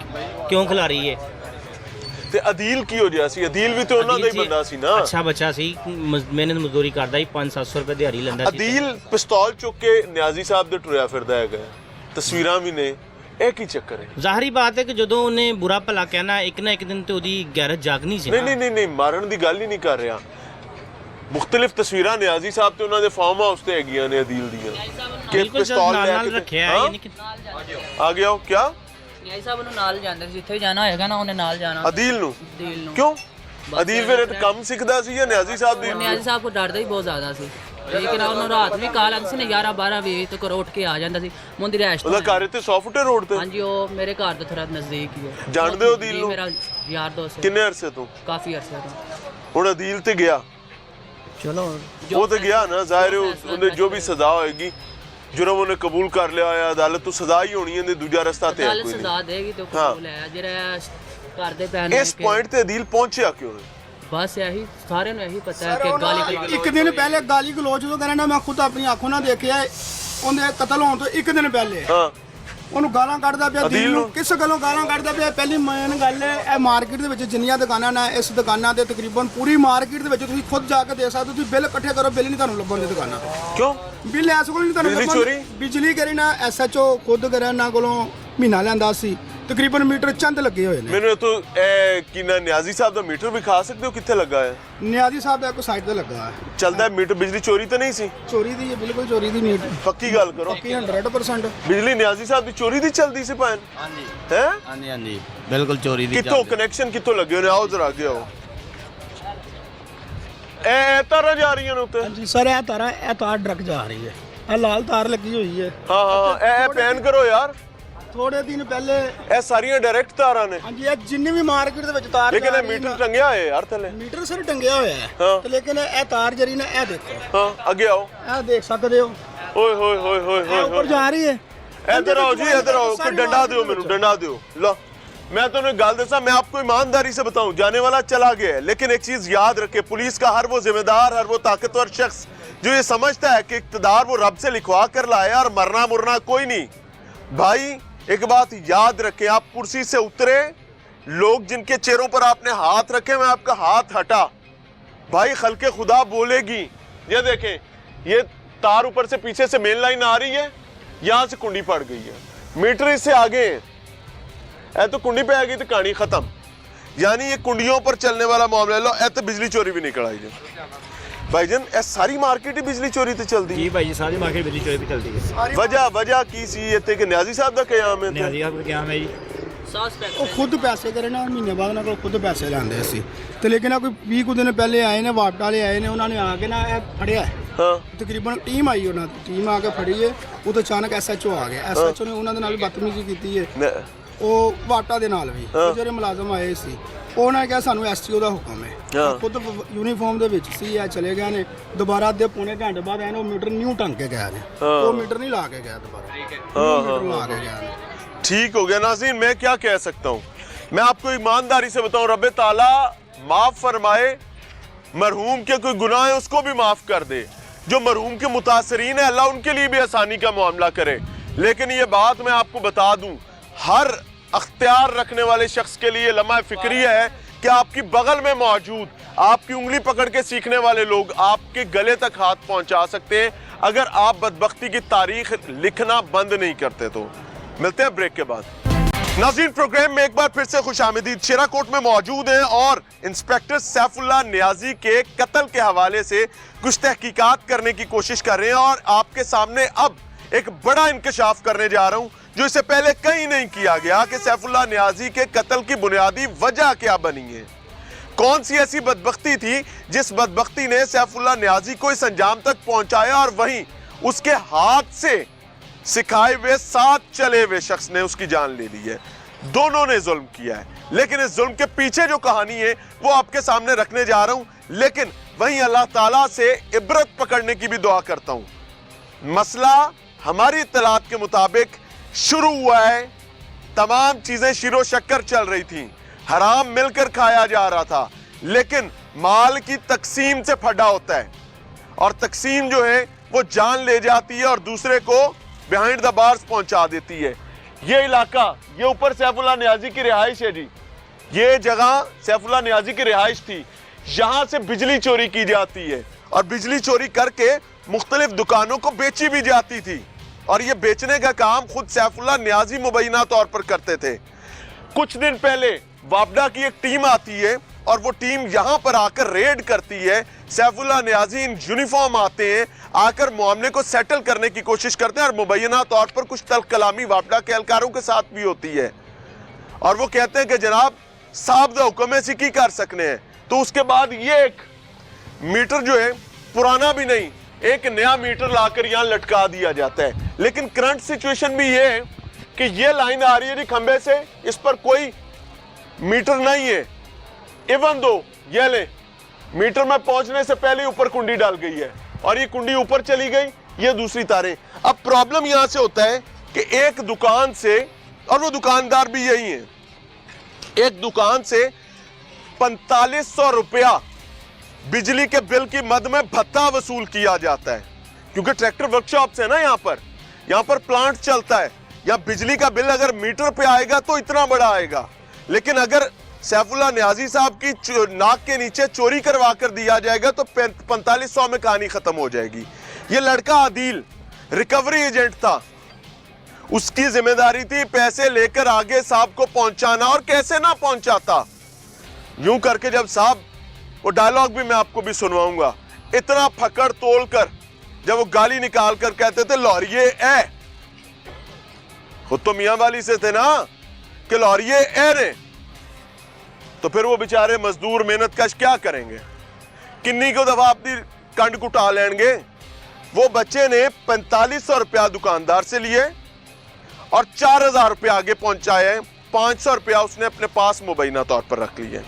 S6: ਕਿਉਂ ਖਿਲਾਰੀ ਹੈ।
S1: ਤੇ ਅਦੀਲ ਕੀ ਹੋ ਗਿਆ ਸੀ? ਅਦੀਲ ਵੀ ਤੇ ਉਹਨਾਂ ਦਾ ਹੀ ਬੰਦਾ ਸੀ ਨਾ।
S6: ਅੱਛਾ ਬੱਚਾ ਸੀ, ਮਿਹਨਤ ਮਜ਼ਦੂਰੀ ਕਰਦਾ ਸੀ, 500-700 ਰੁਪਏ ਦਿਹਾੜੀ ਲੈਂਦਾ ਸੀ।
S1: ਅਦੀਲ ਪਿਸਤੌਲ ਚੁੱਕ ਕੇ ਨਿਆਜ਼ੀ ਸਾਹਿਬ ਦੇ ਟੁਰਿਆ ਫਿਰਦਾ ਹੈਗਾ, ਤਸਵੀਰਾਂ ਵੀ ਨੇ। ਇਹ ਕੀ ਚੱਕਰ ਹੈ?
S6: ਜ਼ਾਹਰੀ ਬਾਤ ਹੈ ਕਿ ਜਦੋਂ ਉਹਨੇ ਬੁਰਾ ਭਲਾ ਕਹਿਣਾ, ਇੱਕ ਨਾ ਇੱਕ ਦਿਨ ਤੇ ਉਹਦੀ ਗੈਰਤ ਜਾਗਣੀ ਸੀ।
S1: ਨਹੀਂ ਮਾਰਨ ਦੀ ਗੱਲ ਹੀ ਨਹੀਂ ਕਰ ਰਿਹਾ। ਮੁxtਲਿਫ ਤਸਵੀਰਾਂ ਨਿਆਜ਼ੀ ਸਾਹਿਬ ਤੇ ਉਹਨਾਂ ਦੇ ਫਾਰਮ ਹਾਊਸ ਤੇ ਹੈਗੀਆਂ ਨੇ ਅਦੀਲ ਦੀਆਂ ਕਿ ਪਿਸਤੌਲ ਲੈ ਕੇ
S6: ਰੱਖਿਆ ਹੈ, ਯਾਨੀ ਕਿ
S1: ਆ ਗਿਆ। ਉਹ ਕਿਆ
S7: ਨਿਆਜ਼ੀ ਸਾਹਿਬ ਨੂੰ ਨਾਲ ਜਾਂਦੇ ਸੀ, ਜਿੱਥੇ ਵੀ ਜਾਣਾ ਹੋਏਗਾ ਨਾ ਉਹਨੇ ਨਾਲ ਜਾਣਾ।
S1: ਅਦੀਲ ਨੂੰ ਕਿਉਂ? ਅਦੀਲ ਫਿਰ ਕੰਮ ਸਿੱਖਦਾ ਸੀ ਜਾਂ ਨਿਆਜ਼ੀ ਸਾਹਿਬ ਦੀ?
S7: ਨਿਆਜ਼ੀ ਸਾਹਿਬ ਕੋ ਡਰਦਾ ਹੀ ਬਹੁਤ ਜ਼ਿਆਦਾ ਸੀ, ਲੇਕਿਨ ਉਹਨੂੰ ਰਾਤ ਵੀ ਕਾਲ ਆਂਦੀ ਸੀ ਨੇ 11-12 ਵਜੇ ਤੱਕ ਉੱਠ ਕੇ ਆ ਜਾਂਦਾ ਸੀ। ਮੁੰਦੀ ਰੈਸਟ
S1: ਉਹਦਾ ਘਰ ਇੱਥੇ 100 ਫੁੱਟੇ ਰੋਡ ਤੇ?
S7: ਹਾਂਜੀ, ਉਹ ਮੇਰੇ ਘਰ ਤੋਂ ਥੋੜਾ ਨਜ਼ਦੀਕ ਹੀ ਹੈ।
S1: ਜਾਣਦੇ ਹੋ ਅਦੀਲ ਨੂੰ?
S7: ਮੇਰਾ ਯਾਰ ਦੋਸਤ ਹੈ।
S1: ਕਿੰਨੇ ਅਰਸੇ ਤੋਂ?
S7: ਕਾਫੀ ਅਰਸੇ ਤੋਂ।
S1: ਹੁਣ ਅਦੀਲ ਤੇ ਗਿਆ,
S7: ਚਲੋ
S1: ਉਹ ਤੇ ਗਿਆ ਨਾ, ਜ਼ਾਹਿਰ ਹੈ ਉਹਨੇ ਜੋ ਵੀ ਸਜ਼ਾ ਹੋਏਗੀ, ਜੁਰਮ ਉਹਨੇ ਕਬੂਲ ਕਰ ਲਿਆ ਹੈ, ਅਦਾਲਤ ਤੋਂ ਸਜ਼ਾ ਹੀ ਹੋਣੀ ਹੈ, ਤੇ ਦੂਜਾ ਰਸਤਾ ਤੇ ਹੈ ਕੋਈ
S7: ਸਜ਼ਾ ਦੇਗੀ ਤੇ ਕਬੂਲ ਹੈ। ਜਿਹੜਾ ਕਰਦੇ ਪੈਣ
S1: ਇਸ ਪੁਆਇੰਟ ਤੇ ਅਦੀਲ ਪਹੁੰਚਿਆ ਕਿਉਂ?
S7: ਬਸ ਇਹੀ ਸਾਰਿਆਂ ਨੂੰ ਇਹੀ ਪਤਾ ਹੈ ਕਿ ਗਾਲੀ
S4: ਇੱਕ ਦਿਨ ਪਹਿਲੇ ਗਾਲੀ ਗਲੋਚ ਜਦੋਂ ਕਰਨਾ, ਮੈਂ ਖੁਦ ਆਪਣੀ ਅੱਖੋਂ ਨਾਲ ਦੇਖਿਆ। ਉਹਦੇ ਕਤਲ ਹੋਣ ਤੋਂ ਇੱਕ ਦਿਨ ਪਹਿਲੇ ਉਹਨੂੰ ਗਾਲਾਂ ਕੱਢਦਾ ਪਿਆ ਦਿਲ ਨੂੰ। ਕਿਸ ਗੱਲੋਂ ਗਾਲਾਂ ਕੱਢਦਾ ਪਿਆ? ਪਹਿਲੀ ਮੇਨ ਗੱਲ ਹੈ, ਇਹ ਮਾਰਕੀਟ ਦੇ ਵਿੱਚ ਜਿੰਨੀਆਂ ਦੁਕਾਨਾਂ ਨੇ, ਇਸ ਦੁਕਾਨਾਂ ਦੇ ਤਕਰੀਬਨ ਪੂਰੀ ਮਾਰਕੀਟ ਦੇ ਵਿੱਚ ਤੁਸੀਂ ਖੁਦ ਜਾ ਕੇ ਦੇਖ ਸਕਦੇ ਹੋ। ਤੁਸੀਂ ਬਿੱਲ ਇਕੱਠੇ ਕਰੋ, ਬਿੱਲ ਨਹੀਂ ਤੁਹਾਨੂੰ ਲੱਭਣ ਦੀ ਦੁਕਾਨਾਂ ਤੇ।
S1: ਕਿਉਂ?
S4: ਬਿੱਲ ਐਸ ਕੋਲ ਨਹੀਂ ਤੁਹਾਨੂੰ ਲੱਭਣ। ਬਿਜਲੀ ਕਰੀ ਨਾ SHO ਖੁਦ ਕਰਿਆ ਨਾ ਕੋਲੋਂ ਮਹੀਨਾ ਲੈਂਦਾ ਸੀ। ਤਕਰੀਬਨ ਮੀਟਰ ਚੰਦ ਲੱਗੇ ਹੋਏ ਨੇ।
S1: ਮੈਨੂੰ ਇਹ ਤੋਂ ਕਿੰਨਾ ਨਿਆਜ਼ੀ ਸਾਹਿਬ ਦਾ ਮੀਟਰ ਵੀ ਖਾ ਸਕਦੇ ਹੋ ਕਿੱਥੇ ਲੱਗਾ ਹੈ?
S4: ਨਿਆਜ਼ੀ ਸਾਹਿਬ ਦਾ ਇੱਕ ਸਾਈਡ ਤੇ ਲੱਗਾ ਹੈ।
S1: ਚੱਲਦਾ ਮੀਟਰ। ਬਿਜਲੀ ਚੋਰੀ ਤਾਂ ਨਹੀਂ ਸੀ?
S4: ਚੋਰੀ ਦੀ ਹੈ, ਬਿਲਕੁਲ ਚੋਰੀ ਦੀ ਮੀਟਰ।
S1: ਪੱਕੀ ਗੱਲ ਕਰੋ।
S4: ਪੱਕੀ 100%।
S1: ਬਿਜਲੀ ਨਿਆਜ਼ੀ ਸਾਹਿਬ ਦੀ ਚੋਰੀ ਦੀ ਚੱਲਦੀ ਸੀ ਭੈਣ? ਹੈ
S8: ਹਾਂਜੀ ਬਿਲਕੁਲ ਚੋਰੀ ਦੀ।
S1: ਕਿੱਥੋਂ ਕਨੈਕਸ਼ਨ ਕਿੱਥੋਂ ਲੱਗੇ ਹੋਣੇ? ਆਓ ਜ਼ਰਾ ਅੱਗੇ ਆਓ। ਇਹ ਤਾਰਾਂ ਜਾ ਰਹੀਆਂ ਨੇ ਉੱਤੇ?
S4: ਹਾਂਜੀ ਸਰ, ਇਹ ਤਾਰ ਡਰਕ ਜਾ ਰਹੀ ਹੈ। ਇਹ ਲਾਲ ਤਾਰ ਲੱਗੀ ਹੋਈ ਹੈ।
S1: ਹਾਂ ਇਹ ਪੈਨ ਕਰੋ ਯਾਰ।
S4: ਥੋੜੇ ਦਿਨ ਪਹਿਲੇ
S1: ਇਹ ਸਾਰੀਆਂ ਡਾਇਰੈਕਟ ਤਾਰਾਂ ਨੇ।
S4: ਹਾਂਜੀ, ਇਹ ਜਿੰਨੀ ਵੀ ਮਾਰਕੀਟ ਦੇ ਵਿੱਚ ਤਾਰ
S1: ਲੇਕਿਨ ਇਹ ਮੀਟਰ ਟੰਗਿਆ ਹੈ ਯਾਰ ਥੱਲੇ।
S4: ਮੀਟਰ ਸਰ ਟੰਗਿਆ ਹੋਇਆ ਹੈ ਤੇ ਲੇਕਿਨ ਇਹ ਤਾਰ ਜਰੀ ਨਾ, ਇਹ ਦੇਖੋ।
S1: ਹਾਂ ਅੱਗੇ ਆਓ।
S4: ਇਹ ਦੇਖ ਸਕਦੇ ਹੋ।
S1: ਓਏ ਹੋਏ ਹੋਏ ਹੋਏ ਹੋਏ
S4: ਉੱਪਰ ਜਾ ਰਹੀ ਹੈ।
S1: ਇੱਧਰ ਆਓ ਜੀ, ਇੱਧਰ आओ। कोई डंडा दो, मेनू डंडा दो। लो मैं तो गल दसा, मैं आपको ईमानदारी से बताऊं, जाने वाला चला गया है, लेकिन एक चीज याद रखे, पुलिस का हर वो जिम्मेदार, हर वो ताकतवर शख्स जो ये समझता है कि इक्तदार वो रब से लिखवा कर लाया और मरना मुरना कोई नहीं। भाई एक बात याद रखें, आप कुर्सी से उतरे, लोग जिनके चेहरों पर आपने हाथ रखे, मैं आपका हाथ हटा, भाई खल्के खुदा बोलेगी। ये देखें, ये तार ऊपर से पीछे से मेन लाइन आ रही है, यहां से कुंडी पड़ गई है, मीटर इससे आगे है, तो कुंडी पे आ गई तो कहानी खत्म। यानी ये कुंडियों पर चलने वाला मामला। लो तो बिजली चोरी भी निकल आई जी भाईजान। ए सारी मार्केट ही बिजली चोरी ते चलदी
S6: ਜੀ ਭਾਈ ਸਾਰੀ ਮਾਰਕੀਟ ਬਿਜਲੀ ਚੋਰੀ ਤੇ ਚੱਲਦੀ ਹੈ।
S1: वजह की सी इत्थे कि नियाजी साहब दा कयाम है?
S6: ਨਿਆਜ਼ੀ ਸਾਹਿਬ ਦਾ ਕਿਆ ਹੈ ਜੀ?
S4: ਉਹ ਖੁਦ ਪੈਸੇ ਕਰੇ ਨਾ, ਮਹੀਨੇ ਬਾਅਦ ਨਾ ਖੁਦ ਪੈਸੇ ਲੈਂਦੇ ਅਸੀਂ ਤੇ ਲੇਕਿਨ ਕੋਈ 20 ਕੁ ਦਿਨ ਪਹਿਲੇ ਆਏ ਨੇ, ਵਾਪਟ ਵਾਲੇ ਆਏ ਨੇ, ਉਹਨਾਂ ਨੇ ਆ ਕੇ ਨਾ ਇਹ ਫੜਿਆ।
S1: ਹਾਂ
S4: ਤਕਰੀਬਨ ਟੀਮ ਆਈ, ਉਹਨਾਂ ਦੀ ਟੀਮ ਆ ਕੇ ਫੜੀ ਹੈ। ਉਹ ਤਾਂ ਅਚਾਨਕ SHO ਆ ਗਿਆ। SHO ਨੇ ਉਹਨਾਂ ਦੇ ਨਾਲ ਬਦਤਮੀਜ਼ੀ ਕੀਤੀ ਹੈ, ਉਹ ਵਾਟਾ ਦੇ ਨਾਲ ਵੀ। ਜਿਹੜੇ ਮੁਲਾਜ਼ਮ ਆਏ ਸੀ ਉਹਨਾਂ ਨੇ ਕਿਹਾ ਸਾਨੂੰ STO ਦਾ ਹੁਕਮ ਹੈ। ਖੁਦ ਯੂਨੀਫਾਰਮ ਦੇ ਵਿੱਚ ਸੀ, ਇਹ ਚਲੇ ਗਏ ਨੇ। ਦੁਬਾਰਾ ਅੱਧੇ ਪੌਣੇ ਘੰਟੇ ਬਾਅਦ ਆਏ ਨੇ, ਉਹ ਮੀਟਰ ਨਿਊ ਟੰਗ ਕੇ ਗਏ ਨੇ। ਉਹ ਮੀਟਰ ਨਹੀਂ ਲਾ ਕੇ ਗਿਆ ਦੁਬਾਰਾ, ਮੀਟਰ ਲਾ ਕੇ ਗਏ ਨੇ।
S1: ठीक हो गया नाज़रीन, मैं क्या कह सकता हूँ, मैं आपको ईमानदारी से बताऊं, रब ताला माफ फरमाए, मरहूम के कोई गुनाह है उसको भी माफ कर दे, जो मरहूम के मुतासरीन है अल्लाह उनके लिए भी आसानी का मामला करे। लेकिन ये बात मैं आपको बता दूं, हर अख्तियार रखने वाले शख्स के लिए लम्हा फिक्री है کہ آپ کی بغل میں موجود آپ کی انگلی پکڑ کے سیکھنے والے لوگ آپ کے گلے تک ہاتھ پہنچا سکتے ہیں اگر آپ بدبختی کی تاریخ لکھنا بند نہیں کرتے تو۔ ملتے ہیں بریک کے بعد۔ ناظرین، پروگرام میں ایک بار پھر سے خوش آمدید۔ شیرا کوٹ میں موجود ہیں اور انسپیکٹر سیف اللہ نیازی کے قتل کے حوالے سے کچھ تحقیقات کرنے کی کوشش کر رہے ہیں، اور آپ کے سامنے اب ایک بڑا انکشاف کرنے جا رہا ہوں جو اس سے پہلے کہیں نہیں کیا گیا کہ سیف اللہ نیازی کے قتل کی بنیادی وجہ کیا بنی ہے۔ کون سی ایسی بدبختی تھی جس بدبختی نے سیف اللہ نیازی کو اس انجام تک پہنچایا، اور وہیں اس کے ہاتھ سے سکھائے ہوئے ساتھ چلے ہوئے شخص نے اس کی جان لے لی ہے۔ دونوں نے ظلم کیا ہے، لیکن اس ظلم کے پیچھے جو کہانی ہے وہ آپ کے سامنے رکھنے جا رہا ہوں، لیکن وہیں اللہ تعالیٰ سے عبرت پکڑنے کی بھی دعا کرتا ہوں۔ مسئلہ ہماری اطلاعات کے مطابق شروع ہوا ہے، تمام چیزیں شیر و شکر چل رہی تھیں، حرام مل کر کھایا جا رہا تھا، لیکن مال کی تقسیم سے پھڈا ہوتا ہے، اور تقسیم جو ہے وہ جان لے جاتی ہے اور دوسرے کو بیہائنڈ دا بارز پہنچا دیتی ہے۔ یہ علاقہ، یہ اوپر سیف اللہ نیازی کی رہائش ہے جی، یہ جگہ سیف اللہ نیازی کی رہائش تھی، یہاں سے بجلی چوری کی جاتی ہے، اور بجلی چوری کر کے مختلف دکانوں کو بیچی بھی جاتی تھی، اور یہ بیچنے کا کام خود سیف اللہ نیازی مبینہ طور پر کرتے تھے۔ کچھ دن پہلے وابڈا کی ایک ٹیم آتی ہے اور وہ ٹیم یہاں پر آ کر ریڈ کرتی ہے، سیف اللہ نیازی ان یونیفارم آتے ہیں، آ کر معاملے کو سیٹل کرنے کی کوشش کرتے ہیں، اور مبینہ طور پر کچھ تلخ کلامی وابڈا کے اہلکاروں کے ساتھ بھی ہوتی ہے، اور وہ کہتے ہیں کہ جناب صاحب دا حکم ایسی کی کر سکنے ہیں۔ تو اس کے بعد یہ ایک میٹر جو ہے پرانا بھی نہیں، ایک نیا میٹر لا کر یہاں لٹکا دیا جاتا ہے، لیکن کرنٹ سچویشن بھی یہ ہے کہ یہ لائن آ رہی ہے جی کھمبے سے، اس پر کوئی میٹر نہیں ہے، ایون دو یہ لیں میٹر میں پہنچنے سے پہلے اوپر کنڈی ڈال گئی ہے، اور یہ کنڈی اوپر چلی گئی، یہ دوسری تاریں۔ اب پرابلم یہاں سے ہوتا ہے کہ ایک دکان سے، اور وہ دکاندار بھی یہی ہیں، ایک دکان سے 4500 روپیہ بجلی کے بل کی مد میں بھتہ وصول کیا جاتا ہے، کیونکہ ٹریکٹر ورک شاپ سے نا یہاں پر پلانٹ چلتا ہے، یہاں بجلی کا بل اگر میٹر پہ آئے گا تو اتنا بڑا آئے گا، لیکن اگر سیف اللہ نیازی صاحب کی ناک کے نیچے چوری کروا کر دیا جائے گا تو 4500 میں کہانی ختم ہو جائے گی۔ یہ لڑکا عادل ریکوری ایجنٹ تھا، اس کی ذمہ داری تھی پیسے لے کر آگے صاحب کو پہنچانا، اور کیسے نہ پہنچاتا، یوں کر کے جب صاحب، وہ ڈائلاگ بھی میں آپ کو بھی سنواؤں گا، اتنا پھکڑ تول کر جب وہ گالی نکال کر کہتے تھے لوریے اے، خود تو میاں والی سے تھے نا کہ لوریے اے نے، تو پھر وہ بیچارے مزدور محنت کش کیا کریں گے، کنی کو دفعہ اپنی کنڈ کٹا لیں گے۔ وہ بچے نے 4500 روپیہ دکاندار سے لیے اور 4000 روپیہ آگے پہنچائے، 500 روپیہ اس نے اپنے پاس مبینہ طور پر رکھ لیے۔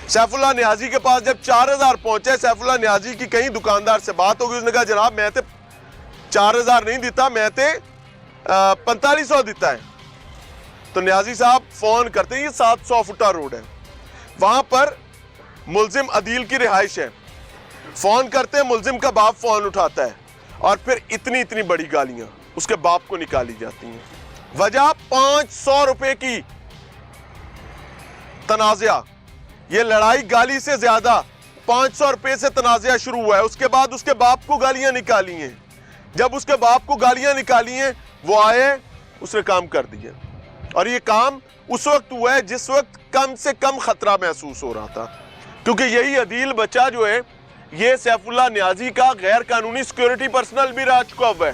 S1: سیف اللہ نیازی کے پاس جب 4000 پہنچے، سیف اللہ نیازی کی کہیں دکاندار سے بات ہوگی، اس نے کہا جناب میں تے 4000 نہیں دیتا، میں تے 4500 دیتا ہے۔ تو نیازی صاحب فون کرتے ہیں، یہ 700 فٹا روڈ ہے، وہاں پر ملزم عدیل کی رہائش ہے، فون کرتے ہیں، ملزم کا باپ فون اٹھاتا ہے، اور پھر اتنی بڑی گالیاں اس کے باپ کو نکالی جاتی ہیں۔ وجہ 500 روپے کی تنازعہ، یہ لڑائی گالی سے زیادہ 500 روپے سے تنازعہ شروع ہوا ہے، اس کے بعد اس کے باپ کو گالیاں نکالی ہیں، جب اس کے باپ کو گالیاں نکالی ہیں وہ آئے، اس نے کام کر دیا، اور یہ کام اس وقت ہوا ہے جس وقت کم سے کم خطرہ محسوس ہو رہا تھا، کیونکہ یہی عدیل بچہ جو ہے یہ سیف اللہ نیازی کا غیر قانونی سیکیورٹی پرسنل بھی رہ چکا ہوا ہے،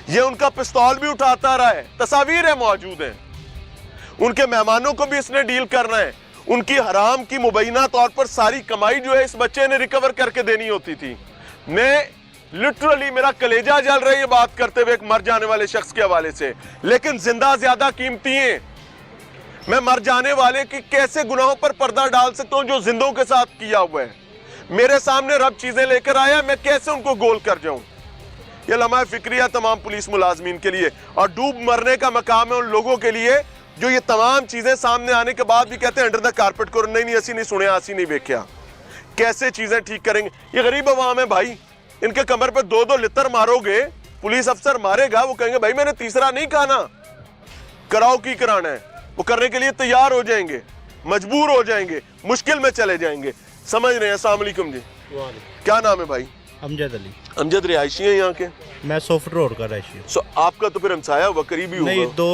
S1: یہ ان کا پستول بھی اٹھاتا رہا ہے، تصاویر موجود ہیں، ان کے مہمانوں کو بھی اس نے ڈیل کرنا ہے، ان کی حرام کی مبینہ طور پر ساری کمائی جو ہے اس بچے نے ریکور کر کے دینی ہوتی تھی۔ میں لٹرلی میرا کلیجہ جل رہا ہے یہ بات کرتے ہوئے ایک مر جانے والے شخص کے حوالے سے، لیکن زندہ زیادہ قیمتی ہیں۔ میں مر جانے والے کی کیسے گناہوں پر پردہ ڈال سکتا ہوں جو زندوں کے ساتھ کیا ہوا ہے؟ میرے سامنے رب چیزیں لے کر آیا، میں کیسے ان کو گول کر جاؤں؟ یہ لمحہ فکریہ تمام پولیس ملازمین کے لیے، اور ڈوب مرنے کا مقام ہے ان لوگوں کے لیے جو یہ تمام چیزیں سامنے آنے کے بعد بھی کہتے ہیں انڈر دا کارپٹ کرو، نہیں اسی نہیں سنیا، اسی نہیں دیکھا، کیسے چیزیں ٹھیک کریں گے؟ یہ غریب عوام ہے بھائی، ان کے کمر پہ 2 لتر مارو گے، پولیس افسر مارے گا، وہ کہیں گے بھائی میں نے تیسرا نہیں کھانا، کراؤ کی کرانا ہے، وہ کرنے کے لیے تیار ہو جائیں گے۔ मजबूर हो जाएंगे, मुश्किल में चले जाएंगे। समझ रहे हैं? अस्सलाम वालेकुम जी, क्या नाम है भाई?
S8: अमजद अली।
S1: अमजद रिहायशी है यहाँ के?
S8: मैं सोफर रोड का रहायशी हूँ।
S1: सो आपका तो फिर हमसाया हुआ, करीबी
S8: नहीं,
S1: होगा।
S8: दो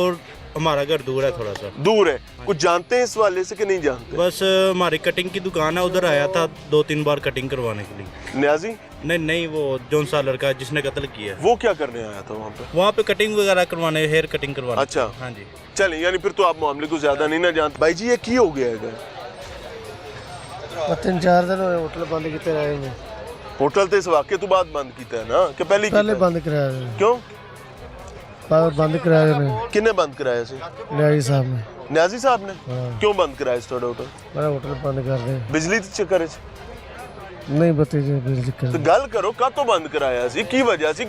S8: हमारा घर दूर है थोड़ा सा।
S1: दूर है, कुछ जानते हैं इस वाले से कि नहीं जानते?
S8: बस हमारी कटिंग की दुकान है, उधर आया था 2-3 बार कटिंग करवाने के लिए।
S1: न्याजी?
S8: नहीं, वो जॉन सा लड़का जिसने कत्ल किया है,
S1: वो क्या करने आया था वहाँ पे?
S8: वहाँ पे कटिंग वगैरह करवाने, हेयर कटिंग करवाने।
S1: अच्छा।
S8: हाँ जी।
S1: चलें, यानी फिर तो आप मामले को ज्यादा नहीं ना जानते। भाई जी ये की हो गया है?
S9: 3-4 दिन ਹੋਏ ਹੋਟਲ ਬੰਦ ਕੀਤੇ ਰਹੇ ਨੇ।
S1: होटल तो इस वाक़े तो बाद बंद किया है ना कि पहले
S9: ਪਹਿਲੇ ਬੰਦ ਕਰਾਇਆ ਨੇ।
S1: क्यों?
S9: ਬੰਦ ਕਰਾਇਆ ਨੇ
S1: किन्ने बंद कराया सी?
S9: ਨਿਆਜੀ ਸਾਹਿਬ ਨੇ।
S1: न्याजी साहब ने?
S9: हाँ।
S1: क्यों बंद कराया इस थोड़ा होटल?
S9: ਮੇਰਾ ਹੋਟਲ ਬੰਦ ਕਰ ਦੇ।
S1: बिजली के चक्कर च?
S9: ਨਹੀਂ ਬੱਤੀ ਜੀ ਬਿਜਲੀ
S1: तो
S9: ਕਰ।
S1: गल करो कातों बंद कराया सी, की वजह सी?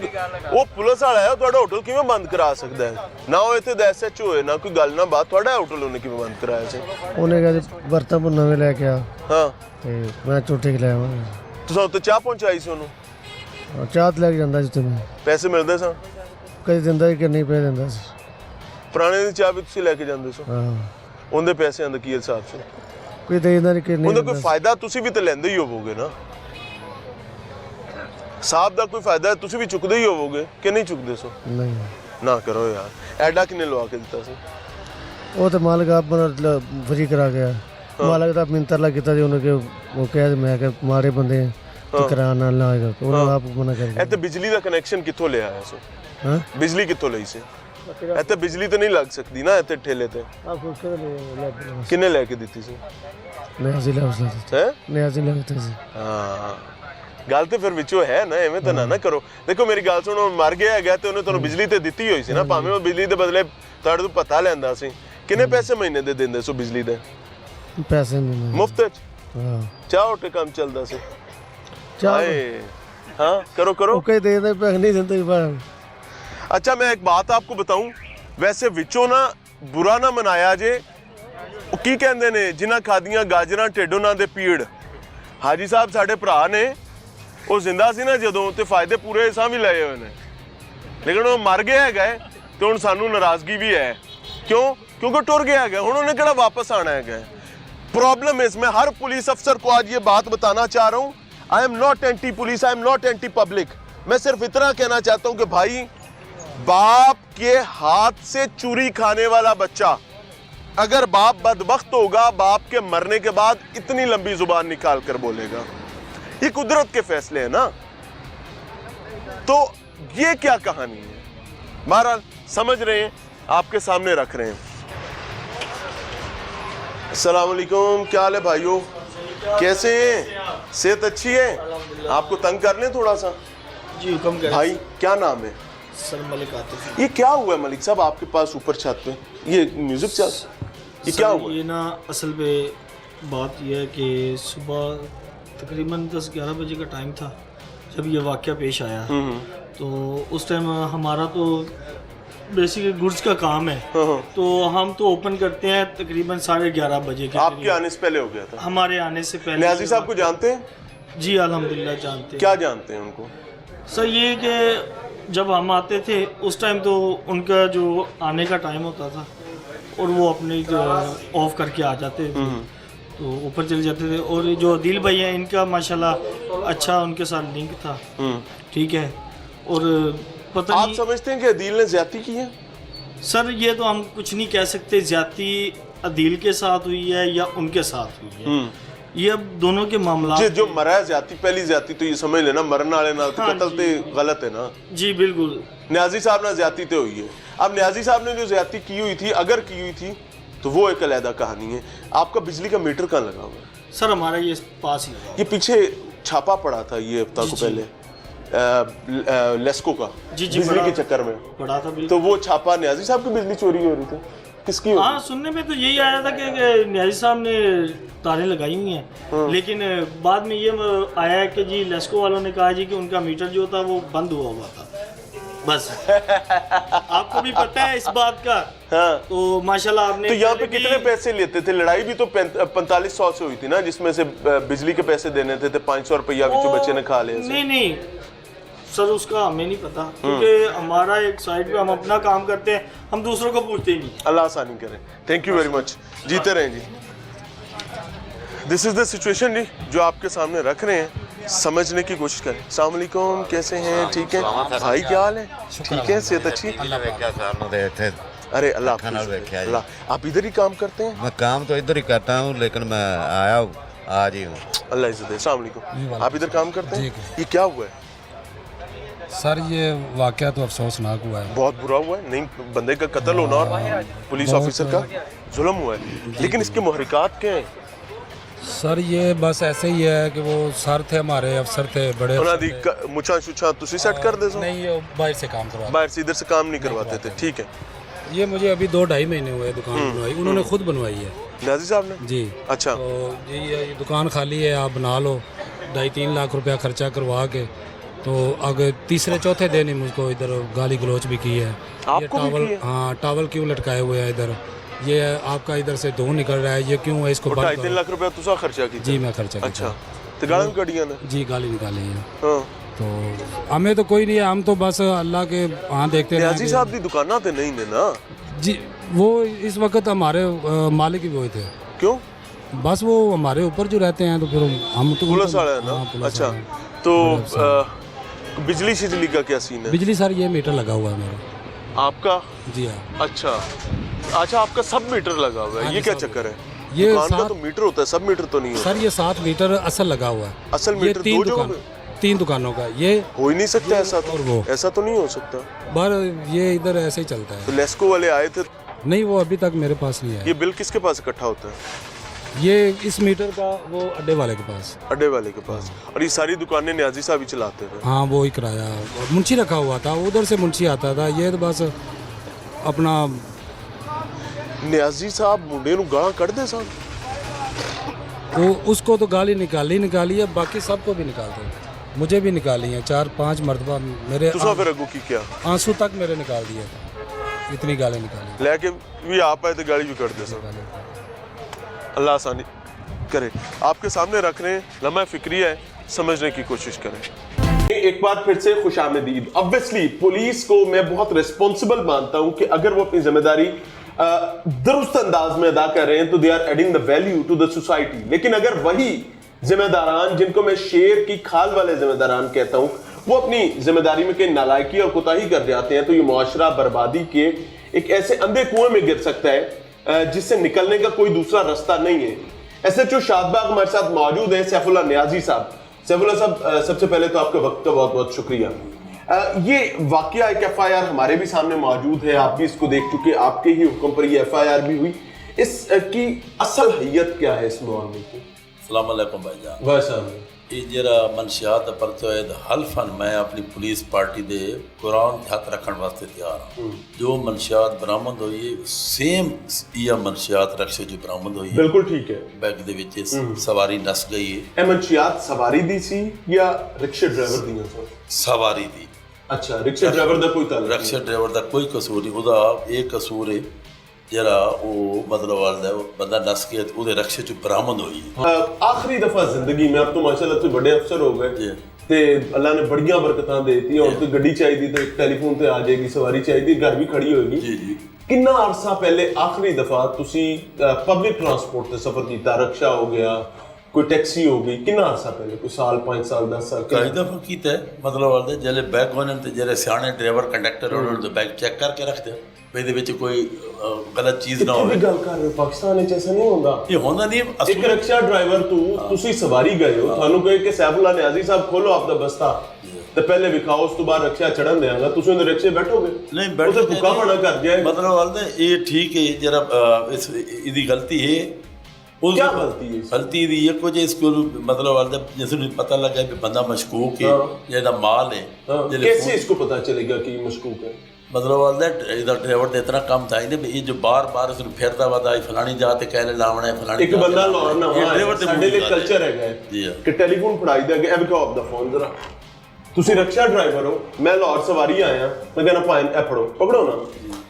S1: वो पुलिस वाला है, ਤੁਹਾਡਾ होटल किवें बंद करा सकदा है? ना वो इत्थे दा SHO होए ना कोई गल ना बात, ਤੁਹਾਡਾ होटल ਉਹਨੇ ਕਿਵੇਂ ਬੰਦ ਕਰਾਇਆ ਸੀ?
S9: ਉਹਨੇ ਕਿਹਾ ਜੀ ਬਰਤਨ ਨੂੰ ਨਵੇਂ ਲੈ ਕੇ ਆ
S1: ਹਾਂ,
S9: ਤੇ ਮੈਂ ਚੋਟੇ ਕੇ ਲੈ ਆਵਾਂ।
S1: ਤੁਸੀਂ ਉੱਤੇ ਚਾਹ ਪਹੁੰਚਾਈ ਸੀ ਉਹਨੂੰ?
S9: ਚਾਹ ਤੇ ਲੈ ਕੇ ਜਾਂਦਾ ਜਿੱਥੇ ਮੈਂ
S1: ਪੈਸੇ ਮਿਲਦੇ ਸਨ?
S9: ਕਦੇ ਦਿੰਦਾ ਸੀ ਕਿ ਨਹੀਂ ਪੈ ਦਿੰਦਾ ਸੀ।
S1: ਪੁਰਾਣੇ ਦੀ ਚਾਹ ਵੀ ਤੁਸੀਂ ਲੈ ਕੇ ਜਾਂਦੇ ਸੋ?
S9: ਹਾਂ
S1: ਉਹਦੇ ਪੈਸਿਆਂ ਦਾ ਕੀ ਹਿਸਾਬ ਸੀ?
S9: ਕੋਈ ਦੇ ਦਿੰਦਾ ਕਿ ਨਹੀਂ
S1: ਉਹਦਾ
S9: ਦਿੰਦਾ
S1: ਕੋਈ ਫਾਇਦਾ ਤੁਸੀਂ ਵੀ ਤਾਂ ਲੈਂਦੇ ਹੀ ਹੋਵੋਗੇ ਨਾ? ਸਾਹਿਬ ਦਾ ਕੋਈ ਫਾਇਦਾ ਤੁਸੀਂ ਵੀ ਚੁੱਕਦੇ ਹੀ ਹੋਵੋਗੇ ਕਿ ਨਹੀਂ ਚੁੱਕਦੇ ਸੋ?
S9: ਨਹੀਂ
S1: ਨਾ ਕਰੋ ਯਾਰ, ਐਡਾ ਕਿੰਨੇ ਲਵਾ ਕੇ ਦਿੱਤਾ ਸੀ?
S9: ਉਹ ਤੇ ਮਾਲਕ ਆਪ ਬਣਾ ਫਰੀ ਕਰਾ ਗਿਆ। ਮਾਲਕ ਦਾ ਮਿੰਤਰਲਾ ਕੀਤਾ ਜੀ ਉਹਨੇ ਕਿ ਉਹ ਕਹਿ ਮੈਂ ਕਿ ਮਾੜੇ ਬੰਦੇ ਤੇ ਕਰਾਉਣ ਨਾਲ ਨਾ ਆਏਗਾ, ਉਹਨੇ ਆਪ ਮਨਾ ਕਰ
S1: ਇੱਥੇ ਬਿਜਲੀ ਦਾ ਕਨੈਕਸ਼ਨ ਕਿੱਥੋਂ ਲਿਆ ਆਇਆ ਸੋ?
S9: ਹਾਂ
S1: ਬਿਜਲੀ ਕਿੱਥੋਂ ਲਈ ਸੀ? ਇੱਥੇ ਬਿਜਲੀ ਤਾਂ ਨਹੀਂ ਲੱਗ ਸਕਦੀ ਨਾ ਇੱਥੇ ਠੇਲੇ ਤੇ?
S9: ਆਪ ਕੋਲ ਲੈ
S1: ਕਿੰਨੇ ਲੈ ਕੇ ਦਿੱਤੀ ਸੀ?
S9: ਨਿਆਜ਼ੀ ਲੈ ਉਸਨੇ
S1: ਹੈ?
S9: ਨਿਆਜ਼ੀ ਲੈ ਦਿੱਤੀ ਸੀ।
S1: ਹਾਂ, ਗੱਲ ਤੇ ਫਿਰ ਵਿੱਚੋਂ ਹੈ ਨਾ, ਐਵੇਂ ਤਾਂ ਨਾ ਕਰੋ। ਦੇਖੋ ਮੇਰੀ ਗੱਲ ਸੁਣੋ, ਮਰ ਗਿਆ ਹੈਗਾ ਤੇ ਉਹਨੇ ਤੁਹਾਨੂੰ ਬਿਜਲੀ ਤੇ ਦਿੱਤੀ ਹੋਈ ਸੀ ਨਾ, ਭਾਵੇਂ ਉਹ ਬਿਜਲੀ ਦੇ ਬਦਲੇ ਤੁਹਾਡੇ ਤੋਂ ਪਤਾ ਲੈਂਦਾ ਸੀ। ਕਿੰਨੇ ਪੈਸੇ ਮਹੀਨੇ ਦੇ ਦਿੰਦੇ ਸੋ ਬਿਜਲੀ ਦੇ?
S9: ਪੈਸੇ ਨਹੀਂ
S1: ਮੁਫਤ ਚ?
S9: ਹਾਂ
S1: ਚਾਹ ਉੱਤੇ ਕੰਮ ਚੱਲਦਾ ਸੀ?
S9: ਚਾਹ
S1: ਹਾਏ, हाँ करो करो।
S9: ओके दे दे पैसे नहीं देते भाई।
S1: अच्छा मैं एक बात आपको बताऊं, वैसे विचों ना बुरा ना मनाया जे, की कहंदे ने जिन्हां खादियां गाजरां ढिड उन्हां दे पीड़। हाजी साहब साडे भरा ने, वो जिंदा सी ना जदों ते फायदे पूरे असां भी लए होए ने, लेकिन वो मर गया है ते हुण सानू नाराजगी भी है। क्यों? क्योंकि टुर गया है, हुण उन्हें किहड़ा वापस आना है। प्रॉब्लम इस, मैं हर पुलिस अफसर को आज ये बात बताना चाह रहा हूँ, I am not anti police, I am not anti public. मैं सिर्फ इतना कहना चाहता हूँ कि भाई, बाप के हाथ से चूरी खाने वाला बच्चा, अगर बाप बदबख्त होगा, बाप के मरने के बाद इतनी लंबी जुबान निकाल कर बोलेगा। ये कुदरत के फैसले हैं ना, तो ये क्या कहानी है? बहरहाल समझ रहे हैं, आपके सामने रख रहे हैं। अस्सलाम वालेकुम, क्या हाल है भाइयों, कैसे हैं? सेहत अच्छी है? आपको तंग कर लें थोड़ा सा?
S10: जी हुक्म करें।
S1: भाई क्या नाम है?
S10: सर मलिक आतिफ।
S1: ये क्या हुआ है मलिक साहब आपके पास ऊपर छत पे ये म्यूजिक चल, ये क्या हुआ?
S10: ये ना असल पे बात यह है कि सुबह तकरीबन 10-11 बजे का टाइम था जब ये वाक़या पेश आया। तो उस टाइम हमारा तो बेसिकली गुड्स का काम है, तो हम तो ओपन करते हैं तकरीबन 11:30 बजे के।
S1: आपके आने से पहले हो गया था?
S10: हमारे आने से पहले।
S1: न्याजी साहब को जानते हैं?
S10: जी अल्हम्दुलिल्लाह जानते हैं।
S1: क्या जानते हैं उनको?
S10: सर ये कि जब हम आते थे उस टाइम तो उनका जो आने का टाइम होता था और वो अपने ऑफ करके आ जाते थे, तो ऊपर चले जाते थे। और जो अदील भाई हैं इनका माशाल्लाह अच्छा उनके साथ लिंक था, ठीक है। और पता
S1: आप
S10: नहीं
S1: समझते हैं कि अदील ने ज्यादती की है?
S10: सर ये तो हम कुछ नहीं कह सकते, ज्यादती अदील के साथ हुई है या उनके साथ हुई है, ये अब दोनों के मामला।
S1: जो मरा है ज्यादती, पहली ज्यादती तो ये समझ लेना, मरने वाले नाल तो कत्ल ते गलत है ना।
S10: जी बिल्कुल।
S1: न्याजी साहब ने ज्यादती तो हुई है। अब न्याजी साहब ने जो ज्यादती की हुई थी, अगर की हुई थी तो वो एक अलहदा कहानी है। आपका बिजली का मीटर कहाँ लगा हुआ है?
S10: सर हमारा ये पास ही लगा।
S1: ये पीछे छापा पड़ा था ये हफ्ता को पहले लेस्को का,
S10: जी
S1: बिजली के चक्कर में
S10: पड़ा था।
S1: तो वो छापा न्याजी साहब की बिजली चोरी हो रही थी, किसकी हो?
S10: हाँ सुनने में तो यही आया था कि न्याजी साहब ने तारें लगाई हुई हैं, लेकिन बाद में ये आया है कि जी लेस्को वालों ने कहा जी कि उनका मीटर जो था वो बंद हुआ था, बस। आपको भी पता है इस बात का।
S1: हाँ।
S10: तो माशाल्लाह आपने
S1: तो यहाँ पे कितने पैसे लेते थे? लड़ाई भी तो 4500 से हुई थी ना, जिसमें से बिजली के पैसे देने थे 500 रुपया जो बच्चे ने खा लिया।
S10: नहीं सर उसका हमें नहीं पता, क्योंकि हमारा एक साइड पे हम अपना काम करते हैं, हम दूसरों को पूछते ही नहीं।
S1: अल्लाह आसानी करे। थैंक यू वेरी मच, जीते रहें जी। दिस इज़ द सिचुएशन जी जो आपके सामने रख रहे हैं, समझने की कोशिश करें। अस्सलाम वालेकुम, कैसे हैं? ठीक है भाई, क्या हाल है? ठीक है, सेहत अच्छी है? अरे अल्लाह, आप इधर ही काम करते हैं?
S2: मैं काम तो इधर ही करता हूँ, लेकिन मैं आया हूँ आज ही हूँ।
S1: अल्लाह इज़्ज़त दे। अस्सलाम वालेकुम, आप इधर काम करते हैं? ये क्या हुआ है
S11: सर? ये वाक़या तो अफसोसनाक हुआ है,
S1: बहुत बुरा हुआ है। नहीं, बंदे का कत्ल होना और पुलिस ऑफिसर का जुल्म हुआ है, लेकिन इसके मुहरिकात क्या हैं?
S11: सर ये बस ऐसे ही है कि वो सर थे, हमारे अफसर थे बड़े
S1: ਉਹਨਾਂ
S11: अफसर
S1: ਦੀ
S11: थे।
S1: ਮੁੱਛਾਂ ਛੁੱਛਾਂ ਤੁਸੀਂ ਸੈੱਟ ਕਰਦੇ ਸੋ?
S11: नहीं, ये बाहर से काम करवा
S1: बाहर से इधर से काम नहीं करवाते थे, ठीक है।
S11: ये मुझे अभी 2-2.5 महीने हुए दुकान बनवाई, उन्होंने खुद बनवाई है
S1: नाजी साहब ने?
S11: जी।
S1: अच्छा,
S11: तो ये दुकान खाली है, आप बना लो, 2.5-3 लाख रुपया खर्चा करवा के, तो आगे तीसरे चौथे दिन ही मुझको इधर गाली गलोच भी की है। ये
S1: आपको भी
S11: टावल,
S1: की है?
S11: हाँ, टावल क्यों लटकाए हुए हैं इधर, ये आपका इधर से धुआं निकल रहा है, ये क्यों है, इसको बंद
S1: 2.5
S11: करो।
S1: लाख रुपया तुसा खर्चा की?
S11: जी मैं खर्चा
S1: अच्छा,
S11: किया।
S1: तो गाली भी कड़ियां ने?
S11: जी गाली निकाली है।
S1: हाँ,
S11: तो हमें तो कोई नहीं है, हम तो बस अल्लाह के वहाँ देखते हैं
S1: नियाजी साहब दी दुकाना ते नहीं ने ना?
S11: जी। वो इस वक्त हमारे मालिक भी वही थे।
S1: क्यों?
S11: बस वो हमारे ऊपर जो रहते हैं, तो फिर हम तो
S1: पुलिस वाले हैं ना?
S11: हाँ, पुलिस
S1: अच्छा,
S11: वाले हैं।
S1: तो बिजली शिजली का क्या सीन है?
S11: बिजली सर ये मीटर लगा हुआ है मेरा।
S1: आपका?
S11: जी हाँ।
S1: अच्छा अच्छा, आपका सब मीटर लगा हुआ है?
S11: हाँ
S1: ये
S11: जी,
S1: क्या
S11: सब
S1: चक्कर है?
S11: ये
S1: दुकान का
S11: सात-
S1: तो मीटर होता है, सब मीटर तो नहीं होता।
S11: सर ये 7 मीटर असल लगा हुआ है।
S1: असल
S11: ये
S1: मीटर
S11: 3
S1: दो जगहों
S11: दुकान,
S1: पे?
S11: 3 दुकानों का ये।
S1: हो ही नहीं सकता ऐसा तो,
S11: और वो।
S1: ऐसा तो नहीं हो सकता।
S11: बार ये इधर ऐसे ही चलता
S1: तो
S11: है।
S1: लेस्को वाले आए थे,
S11: नहीं, वो अभी तक मेरे पास नहीं है।
S1: ये बिल किसके पास इकट्ठा होता है?
S11: ये इस मीटर का वो अड्डे वाले के पास।
S1: अड्डे वाले के पास। और ये सारी दुकानें न्याजी साहब ही चलाते थे?
S11: हाँ, वो ही कराया, मुंशी रखा हुआ था, उधर से मुंशी आता था, ये तो बस अपना।
S1: न्याजी साहब मुंडे नूं गालां कढ़दे सन?
S11: वो उसको तो गाली निकाली है, बाकी सबको भी निकालते हैं, मुझे भी निकाली है 4-5 मरतबा। मेरे
S1: तुसा फिर अगू की क्या?
S11: आंसू तक मेरे निकाल दिए थे, इतनी गाली निकाली।
S1: लेके भी आप आए तो गाली भी कढ़दे सन। अल्लाह आसानी करे। आपके सामने रख रहे हैं, लम्हा फिक्रिया है, समझने की कोशिश करें। एक बार फिर से खुशामदीद। ऑब्वियसली पुलिस को मैं बहुत रिस्पॉन्सिबल मानता हूं कि अगर वो अपनी जिम्मेदारी दुरुस्त अंदाज में अदा कर रहे हैं तो they are adding the value to the society. लेकिन अगर वही जिम्मेदारान, जिनको मैं शेर की खाल वाले जिम्मेदारान कहता हूं, वो अपनी जिम्मेदारी में कहीं नालायकी और कोताही कर जाते हैं, तो ये मुआशरा बर्बादी के एक ऐसे अंधे कुएं में गिर सकता है जिससे निकलने का कोई दूसरा रास्ता नहीं है। SHO शादबाग हमारे साथ मौजूद है, सैफुल्लाह नियाजी साहब। सैफुल्लाह साहब, सबसे पहले तो आपके वक्त का बहुत बहुत शुक्रिया। ये वाकया एक FIR हमारे भी सामने मौजूद है, आप भी इसको देख चुके, आपके ही हुक्म पर ये FIR भी हुई। इसकी असल हैयत क्या है इस मामले की?
S12: अस्सलाम वालेकुम भाईजान।
S1: वैसा
S12: ये जरा मनशियात परचो है हल्फन मैं अपनी पुलिस पार्टी दे कुरान हथ रखने वास्ते तैयार हूँ। जो मनशियात बरामद हुई है सेम यह मनशियात रक्शे जो बरामद हुई है,
S1: बिल्कुल ठीक है।
S12: बैग दे विच सवारी नस गई है।
S1: ਇਹ ਮਨਸ਼ੀਆਤ ਸਵਾਰੀ ਦੀ ਸੀ ਜਾਂ ਰਿਕਸ਼ੇ ਡਰਾਈਵਰ ਦੀਆਂ ਸਨ?
S12: सवारी दी।
S1: अच्छा, रिक्शे ड्राइवर ਦਾ ਕੋਈ ਤਾਲੁਕ
S12: रक्शे ड्राइवर का कोई कसूर नहीं, ਉਹਦਾ ਇਹ ਕਸੂਰ ਹੈ जरा वो मतलब वालदा बंदा नस के ਉਹਦੇ रक्शे ਚ बरामद हुई है।
S1: आखिरी दफा जिंदगी में अब तो माशाल्लाह से बड़े अफसर हो गए ਤੇ ਅੱਲਾ ਨੇ ਬੜੀਆਂ ਬਰਕਤਾਂ ਦੇਤੀ। ਹੁਣ ਤੇ ਗੱਡੀ ਚਾਹੀਦੀ ਤੇ ਟੈਲੀਫੋਨ ਤੇ ਆ ਜਾਏਗੀ, ਸਵਾਰੀ ਚਾਹੀਦੀ ਘਰ ਵੀ ਖੜੀ ਹੋਏਗੀ।
S12: जी जी।
S1: ਕਿੰਨਾ ਅਰਸਾ ਪਹਿਲੇ ਆਖਰੀ ਦਫਾ ਤੁਸੀਂ ਪਬਲਿਕ ਟਰਾਂਸਪੋਰਟ ਤੇ ਸਫ਼ਰ ਕੀਤਾ? ਰਕਸ਼ਾ ਹੋ ਗਿਆ, कोई टैक्सी हो गई, कितना अरसा पहले? कोई साल, 5 साल, 10 साल?
S12: कई दफा कीता है मतलब वालदा जेले बैग होने ते जेले सियाने ड्राइवर कंडक्टर और तो बैग चेक करके रखते ਇਹਦੇ ਵਿੱਚ ਕੋਈ ਗਲਤ ਚੀਜ਼ ਨਾ ਹੋਵੇ।
S1: ਗੱਲ ਕਰ ਰਹੇ ਹੋ ਪਾਕਿਸਤਾਨ ਵਿੱਚ ਐਸਾ ਨਹੀਂ ਹੁੰਦਾ।
S12: ਇਹ ਹੁੰਦਾ ਨਹੀਂ।
S1: ਇੱਕ ਰਿਕਸ਼ਾ ਡਰਾਈਵਰ ਤੁਸੀਂ ਸਵਾਰੀ ਗਏ ਹੋ, ਤੁਹਾਨੂੰ ਕਹੇ ਕਿ ਸੈਫੁੱਲਾਹ ਨਿਆਜ਼ੀ ਸਾਹਿਬ ਖੋਲੋ ਆਪਦਾ ਬਸਤਾ ਤੇ ਪਹਿਲੇ ਵਿਖਾਓ, ਉਸ ਤੋਂ ਬਾਅਦ ਰਕਸ਼ਾ ਚੜਨ ਦੇਵਾਂਗਾ, ਤੁਸੀਂ ਉਹਦੇ ਰਿਕਸ਼ੇ ਬੈਠੋਗੇ?
S12: ਨਹੀਂ ਬੈਠੋ
S1: ਤੇ ਭੁੱਖਾ ਬਣਾ ਕਰ ਜਾਏ।
S12: ਮਤਲਬ ਵਾਲਦਾ ਇਹ ਠੀਕ ਹੈ ਜਰਾ ਇਹਦੀ ਗਲਤੀ ਹੈ। ਉਸ
S1: क्या गलती है?
S12: गलती दी ये कुछ स्कूल मतलब वालदा जैसे पता लगा कि बंदा मशकूक है या माल है।
S1: कैसे इसको पता चलेगा कि मशकूक है?
S12: मतलब वालदा इधर ड्राइवर दे इतना काम था ही ये जो बार बार उसने फिरता वादा फलानी जाते कहले लावना है फलानी
S1: एक बंदा लाना
S12: ड्राइवर दे
S1: ਸਾਡੇ ਲਈ ਕਲਚਰ ਹੈਗਾ
S12: ਜੀ
S1: ਕਿ ਟੈਲੀਫੋਨ ਫੜਾਈ ਦਾ ਕਿ ਇਹ ਵਿਖਾਓ ਆਪਦਾ ਫੋਨ ਜ਼ਰਾ। ਤੁਸੀਂ ਰਿਕਸ਼ਾ ਡਰਾਈਵਰ ਹੋ, ਮੈਂ ਲਾਹੌਰ ਸਵਾਰੀ ਆਇਆ, ਮੈਂ ਕਹਿੰਦਾ ਭਾਈ ਇਹ ਫੜੋ, ਪਕੜੋ ਨਾ।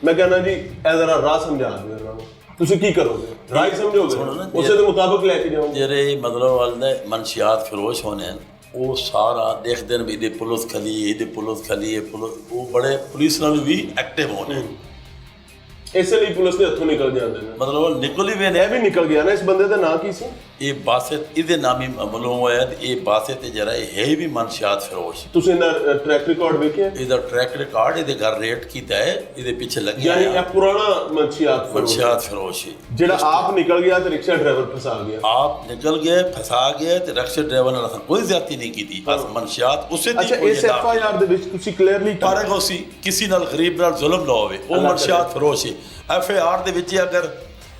S1: ਮੈਂ ਕਹਿੰਦਾ ਜੀ ਇਹ ਜ਼ਰਾ ਰਾਹ ਸਮਝਾ ਦਿਓ ਇਹਨਾਂ ਨੂੰ। ਤੁਸੀਂ ਕੀ ਕਰੋਗੇ? ਰਾਹ ਹੀ ਸਮਝੋਗੇ, ਉਸੇ ਦੇ ਮੁਤਾਬਕ ਲੈ ਕੇ ਜਾਓਗੇ।
S12: ਜਿਹੜੇ ਮਤਲਬ ਵਾਲਦਾ ਮਨਸ਼ਿਆਤ ਫਰੋਸ਼ ਹੋਣੇ ਹਨ ਉਹ ਸਾਰਾ ਦੇਖਦੇ ਨੇ ਵੀ ਇਹਦੇ ਪੁਲਿਸ ਖਲੀ, ਇਹਦੇ ਪੁਲਿਸ ਖਲੀ ਹੈ, ਪੁਲਿਸ ਉਹ ਬੜੇ ਪੁਲਿਸ ਨਾਲ ਵੀ ਐਕਟਿਵ ਹੋਣੇ।
S1: ਇਸੇ ਲਈ ਪੁਲਿਸ ਦੇ ਹੱਥੋਂ ਨਿਕਲ ਜਾਂਦੇ ਨੇ।
S12: ਮਤਲਬ ਉਹ ਨਿਕਲ ਹੀ ਵੇ ਨੇ।
S1: ਇਹ ਵੀ ਨਿਕਲ ਗਿਆ ਨਾ। ਇਸ ਬੰਦੇ ਦਾ ਨਾਂ ਕੀ ਸੀ?
S12: ਇਹ ਬਾਸਿਤ, ਇਹਦੇ ਨਾਮ ਹੀ ਮਾਲੂਮ ਹੋਇਆ ਤੇ ਇਹ ਬਾਸਿਤ ਤੇ ਜਿਹੜਾ ਇਹ ਹੈ ਵੀ ਮਨਸ਼ਿਆਤ ਫਰੋਸ਼।
S1: ਤੁਸੀਂ ਇਹਦਾ ਟਰੈਕ ਰਿਕਾਰਡ ਵੇਖਿਆ?
S12: ਇਹਦਾ ਟਰੈਕ ਰਿਕਾਰਡ ਇਹਦੇ ਘਰ ਰੇਟ ਕੀਤਾ ਹੈ, ਇਹਦੇ ਪਿੱਛੇ ਲੱਗਿਆ
S1: ਯਾਨੀ ਇਹ ਪੁਰਾਣਾ ਮਨਸ਼ਿਆਤ
S12: ਫਰੋਸ਼ ਹੈ
S1: ਜਿਹੜਾ ਆਪ ਨਿਕਲ ਗਿਆ ਤੇ ਰਿਕਸ਼ਾ ਡਰਾਈਵਰ ਫਸਾ ਗਿਆ।
S12: ਆਪ ਨਿਕਲ ਗਏ, ਫਸਾ ਗਏ ਤੇ ਰਿਕਸ਼ਾ ਡਰਾਈਵਰ ਨਾਲ ਕੋਈ ਜ਼ਿਆਦਤੀ ਨਹੀਂ ਕੀਤੀ, ਬਸ ਮਨਸ਼ਿਆਤ ਉਸੇ ਦੀ।
S1: ਅੱਛਾ, ਇਸ FIR ਦੇ ਵਿੱਚ ਤੁਸੀਂ ਕਲੀਅਰਲੀ
S12: ਫਰਕ ਹੋ ਸੀ ਕਿਸੇ ਨਾਲ ਗਰੀਬ ਨਾਲ ਜ਼ੁਲਮ ਨਾ ਹੋਵੇ, ਉਹ ਮਨਸ਼ਿਆਤ ਫਰੋਸ਼ ਹੈ। FIR ਦੇ ਵਿੱਚ ਅਗਰ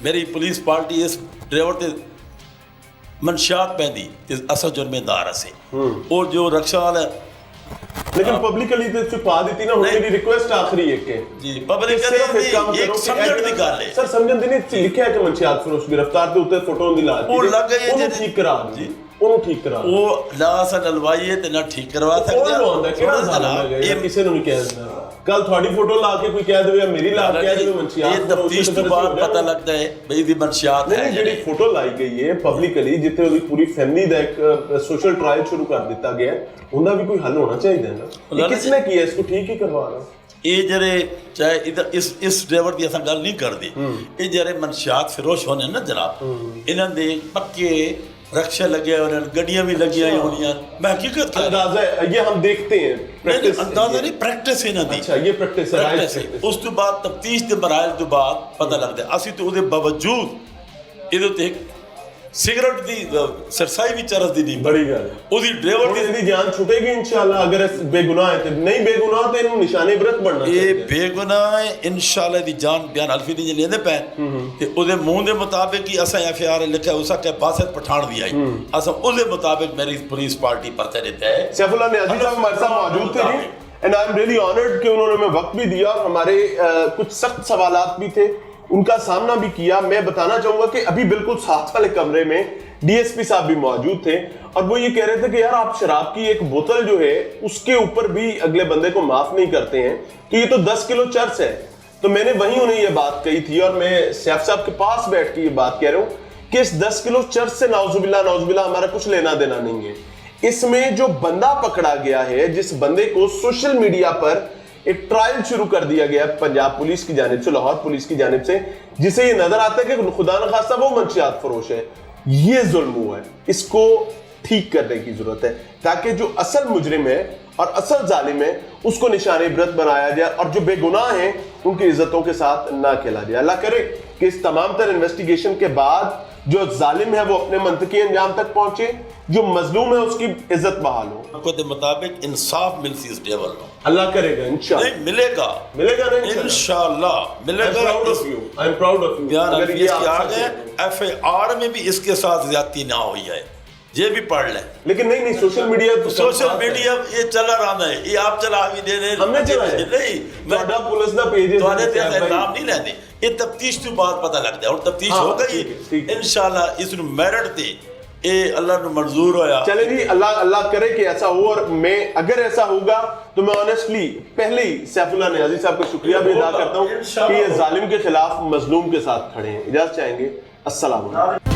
S12: ਮੇਰੀ ਪੁਲਿਸ ਪਾਰਟੀ ਇਸ ਡਰਾਈਵਰ ਤੇ ਮਨਸ਼ਿਆਤ ਪੈਂਦੀ ਤੇ ਅਸਲ ਜੁਰਮੇਦਾਰ ਅਸੀਂ ਉਹ ਜੋ ਰਿਕਸ਼ਾ ਵਾਲਾ।
S1: लेकिन पब्लिकली तो छुपा दी ना। मेरी रिक्वेस्ट आखिरी एक है
S12: जी, पब्लिकली एक समझण दी गल है
S1: सर। समझण दी नहीं लिखा है कि मनशियात फरोश गिरफ्तार दे उत्ते फोटो दी ला
S12: वो लग गई
S1: है ठीक करा जी। ਉਹਨੂੰ ਠੀਕ ਕਰਾ
S12: ਉਹ ਨਾ ਅਸਾਂ ਲਵਾਈਏ ਤੇ ਨਾ ਠੀਕ ਕਰਵਾ ਸਕਦੇ
S1: ਆ। ਕਿਹੜਾ ਜ਼ਾਲਮ ਹੈ ਇਹ ਕਿਸੇ ਨੂੰ ਨਹੀਂ ਕਹਿ ਦਿੰਦਾ। ਕੱਲ ਤੁਹਾਡੀ ਫੋਟੋ ਲਾ ਕੇ ਕੋਈ ਕਹਿ ਦੇਵੇ ਮੇਰੀ ਲਾ ਕੇ ਦੇਵੇ ਮਨਸ਼ਿਆਤ।
S12: ਇਹ ਤਫਤੀਸ਼ ਤੋਂ ਬਾਅਦ ਪਤਾ ਲੱਗਦਾ ਹੈ ਬਈ ਦੀ ਮਨਸ਼ਿਆਤ ਹੈ।
S1: ਜਿਹੜੀ ਫੋਟੋ ਲਾਈ ਗਈ ਹੈ ਪਬਲਿਕਲੀ, ਜਿੱਥੇ ਉਹਦੀ ਪੂਰੀ ਫੈਮਿਲੀ ਦਾ ਇੱਕ ਸੋਸ਼ਲ ਟ੍ਰਾਇਲ ਸ਼ੁਰੂ ਕਰ ਦਿੱਤਾ ਗਿਆ, ਉਹਦਾ ਵੀ ਕੋਈ ਹੱਲ ਹੋਣਾ ਚਾਹੀਦਾ ਨਾ। ਕਿਸਨੇ ਕੀ ਹੈ ਇਸਕੋ ਠੀਕ ਹੀ ਕਰਵਾਣਾ।
S12: ਇਹ ਜਿਹੜੇ ਚਾਹੇ ਇਧਰ ਇਸ ਡਰਾਈਵਰ ਦੀ ਅਸਾਂ ਗੱਲ ਨਹੀਂ ਕਰਦੇ, ਇਹ ਜਿਹੜੇ ਮਨਸ਼ਿਆਤ ਫਰੋਸ਼ ਹੋਣੇ ਨਾ ਜਨਾਬ, ਇਹਨਾਂ ਦੇ ਪੱਕੇ रक्षा लगे हुए, गड्डियां भी लगी हुई होनी। मैं हकीकत
S1: अंदाजा है ये हम देखते हैं।
S12: प्रैक्टिस अंदाजा नहीं, प्रैक्टिस है ना दी।
S1: अच्छा, ये प्रैक्टिस है।
S12: उस तो बाद तफ्तीश के मराहल तो बाद पता लगता है ਅਸੀਂ ਤੇ ਉਹਦੇ ਬਾਵਜੂਦ ਇਹਦੇ ਤੇ सिगरेट ਦੀ ਸਰਸਾਈ ਵੀ ਚਰਸ ਦੀ ਨਹੀਂ।
S1: ਬੜੀ ਗੱਲ
S12: ਉਹਦੀ ਡਰਾਈਵਰ
S1: ਦੀ ਜਾਨ ਛੁੱਟੇਗੀ ਇਨਸ਼ਾਅੱਲਾ। ਅਗਰ ਇਸ ਬੇਗੁਨਾਹ ਹੈ ਤੇ ਨਹੀਂ ਬੇਗੁਨਾਹ ਤੇ ਇਹਨੂੰ ਨਿਸ਼ਾਨੇ ਇਬਰਤ ਬਣਨਾ ਚਾਹੀਦਾ।
S12: ਇਹ ਬੇਗੁਨਾਹ ਹੈ ਇਨਸ਼ਾਅੱਲਾ ਦੀ ਜਾਨ ਬਿਆਨ ਹਲਫੀ ਦੀ ਲੈਂਦੇ ਪੈ ਤੇ ਉਹਦੇ ਮੂੰਹ ਦੇ ਮੁਤਾਬਿਕ ਹੀ ਅਸਾਂ FIR ਲਿਖਿਆ ਉਸਾ ਕਿ ਬਾਸਿਤ ਪਠਾਨ ਦੀ ਆਈ ਅਸਾਂ ਉਹਦੇ ਮੁਤਾਬਿਕ ਮੇਰੀ ਪੁਲਿस पार्टी परचा देता है।
S1: सैफुल्लाह नियाज़ी साहब हमारे साथ मौजूद थे ji, and I am really honoured कि उन्होंने हमें वक्त भी दिया और हमारे कुछ सख्त सवालात भी थे, उनका सामना भी किया। मैं बताना चाहूंगा कि अभी बिल्कुल साथ वाले कमरे में DSP साहब भी मौजूद थे और वो ये कह रहे थे कि यार आप शराब की एक बोतल जो है उसके ऊपर भी अगले बंदे को माफ नहीं करते हैं, तो ये तो 10 किलो चर्स है। तो मैंने वहीं उन्हें ये बात कही थी और मैं सैफ साहब के पास बैठ के ये बात कह रहा हूँ कि इस 10 किलो चर्स से नाउजुबिल्लाह हमारा कुछ लेना देना नहीं है। इसमें जो बंदा पकड़ा गया है, जिस बंदे को सोशल मीडिया पर एक ट्रायल शुरू कर दिया गया पंजाब पुलिस की जानिब से, लाहौर पुलिस की जानिब से, जिसे ये नजर आता है कि खुदा न खास्ता वो मंशियात फरोश है, ये जुल्म हुआ है। इसको ठीक करने की जरूरत है ताकि जो असल मुजरिम है और असल जालिम है उसको निशाने इबरत बनाया जाए और जो बेगुनाह हैं उनकी इज्जतों के साथ ना खेला जाए। अल्लाह करे कि इस तमाम तर इन्वेस्टिगेशन के बाद जो जालिम है वो अपने मंतकी अंजाम तक पहुंचे, जो मजलूम है उसकी इज्जत बहाल हो।
S12: के मुताबिक इंसाफ मिलती इस टेबल में,
S1: अल्लाह करेगा इंशाअल्लाह।
S12: नहीं मिलेगा
S1: नहीं
S12: इंशाअल्लाह मिलेगा।
S1: I am proud of you.
S12: बयान आ गए FIR में भी इसके साथ ज्यादती ना हुई है, ये भी पढ़ लें।
S1: लेकिन नहीं सोशल मीडिया
S12: ये चला रहा है, ये आप चला भी दे रहे
S1: हमने चलाया नहीं, मैं पुलिस दा पेज
S12: नाम नहीं लेने। ये तफ्तीश तो बाद पता लग जाए और तफ्तीश हो गई इंशाअल्लाह। इस मेरिट ते ये अल्लाह को मंजूर होया।
S1: चले जी, अल्लाह करे कि ऐसा हो। और मैं अगर ऐसा होगा तो मैं ऑनेस्टली पहले ही सैफुल्लाह नियाज़ी साहब का शुक्रिया भी अदा करता हूँ कि ये जालिम के खिलाफ मजलूम के साथ खड़े हैं। इजाज़त चाहेंगे। अस्सलाम वालेकुम।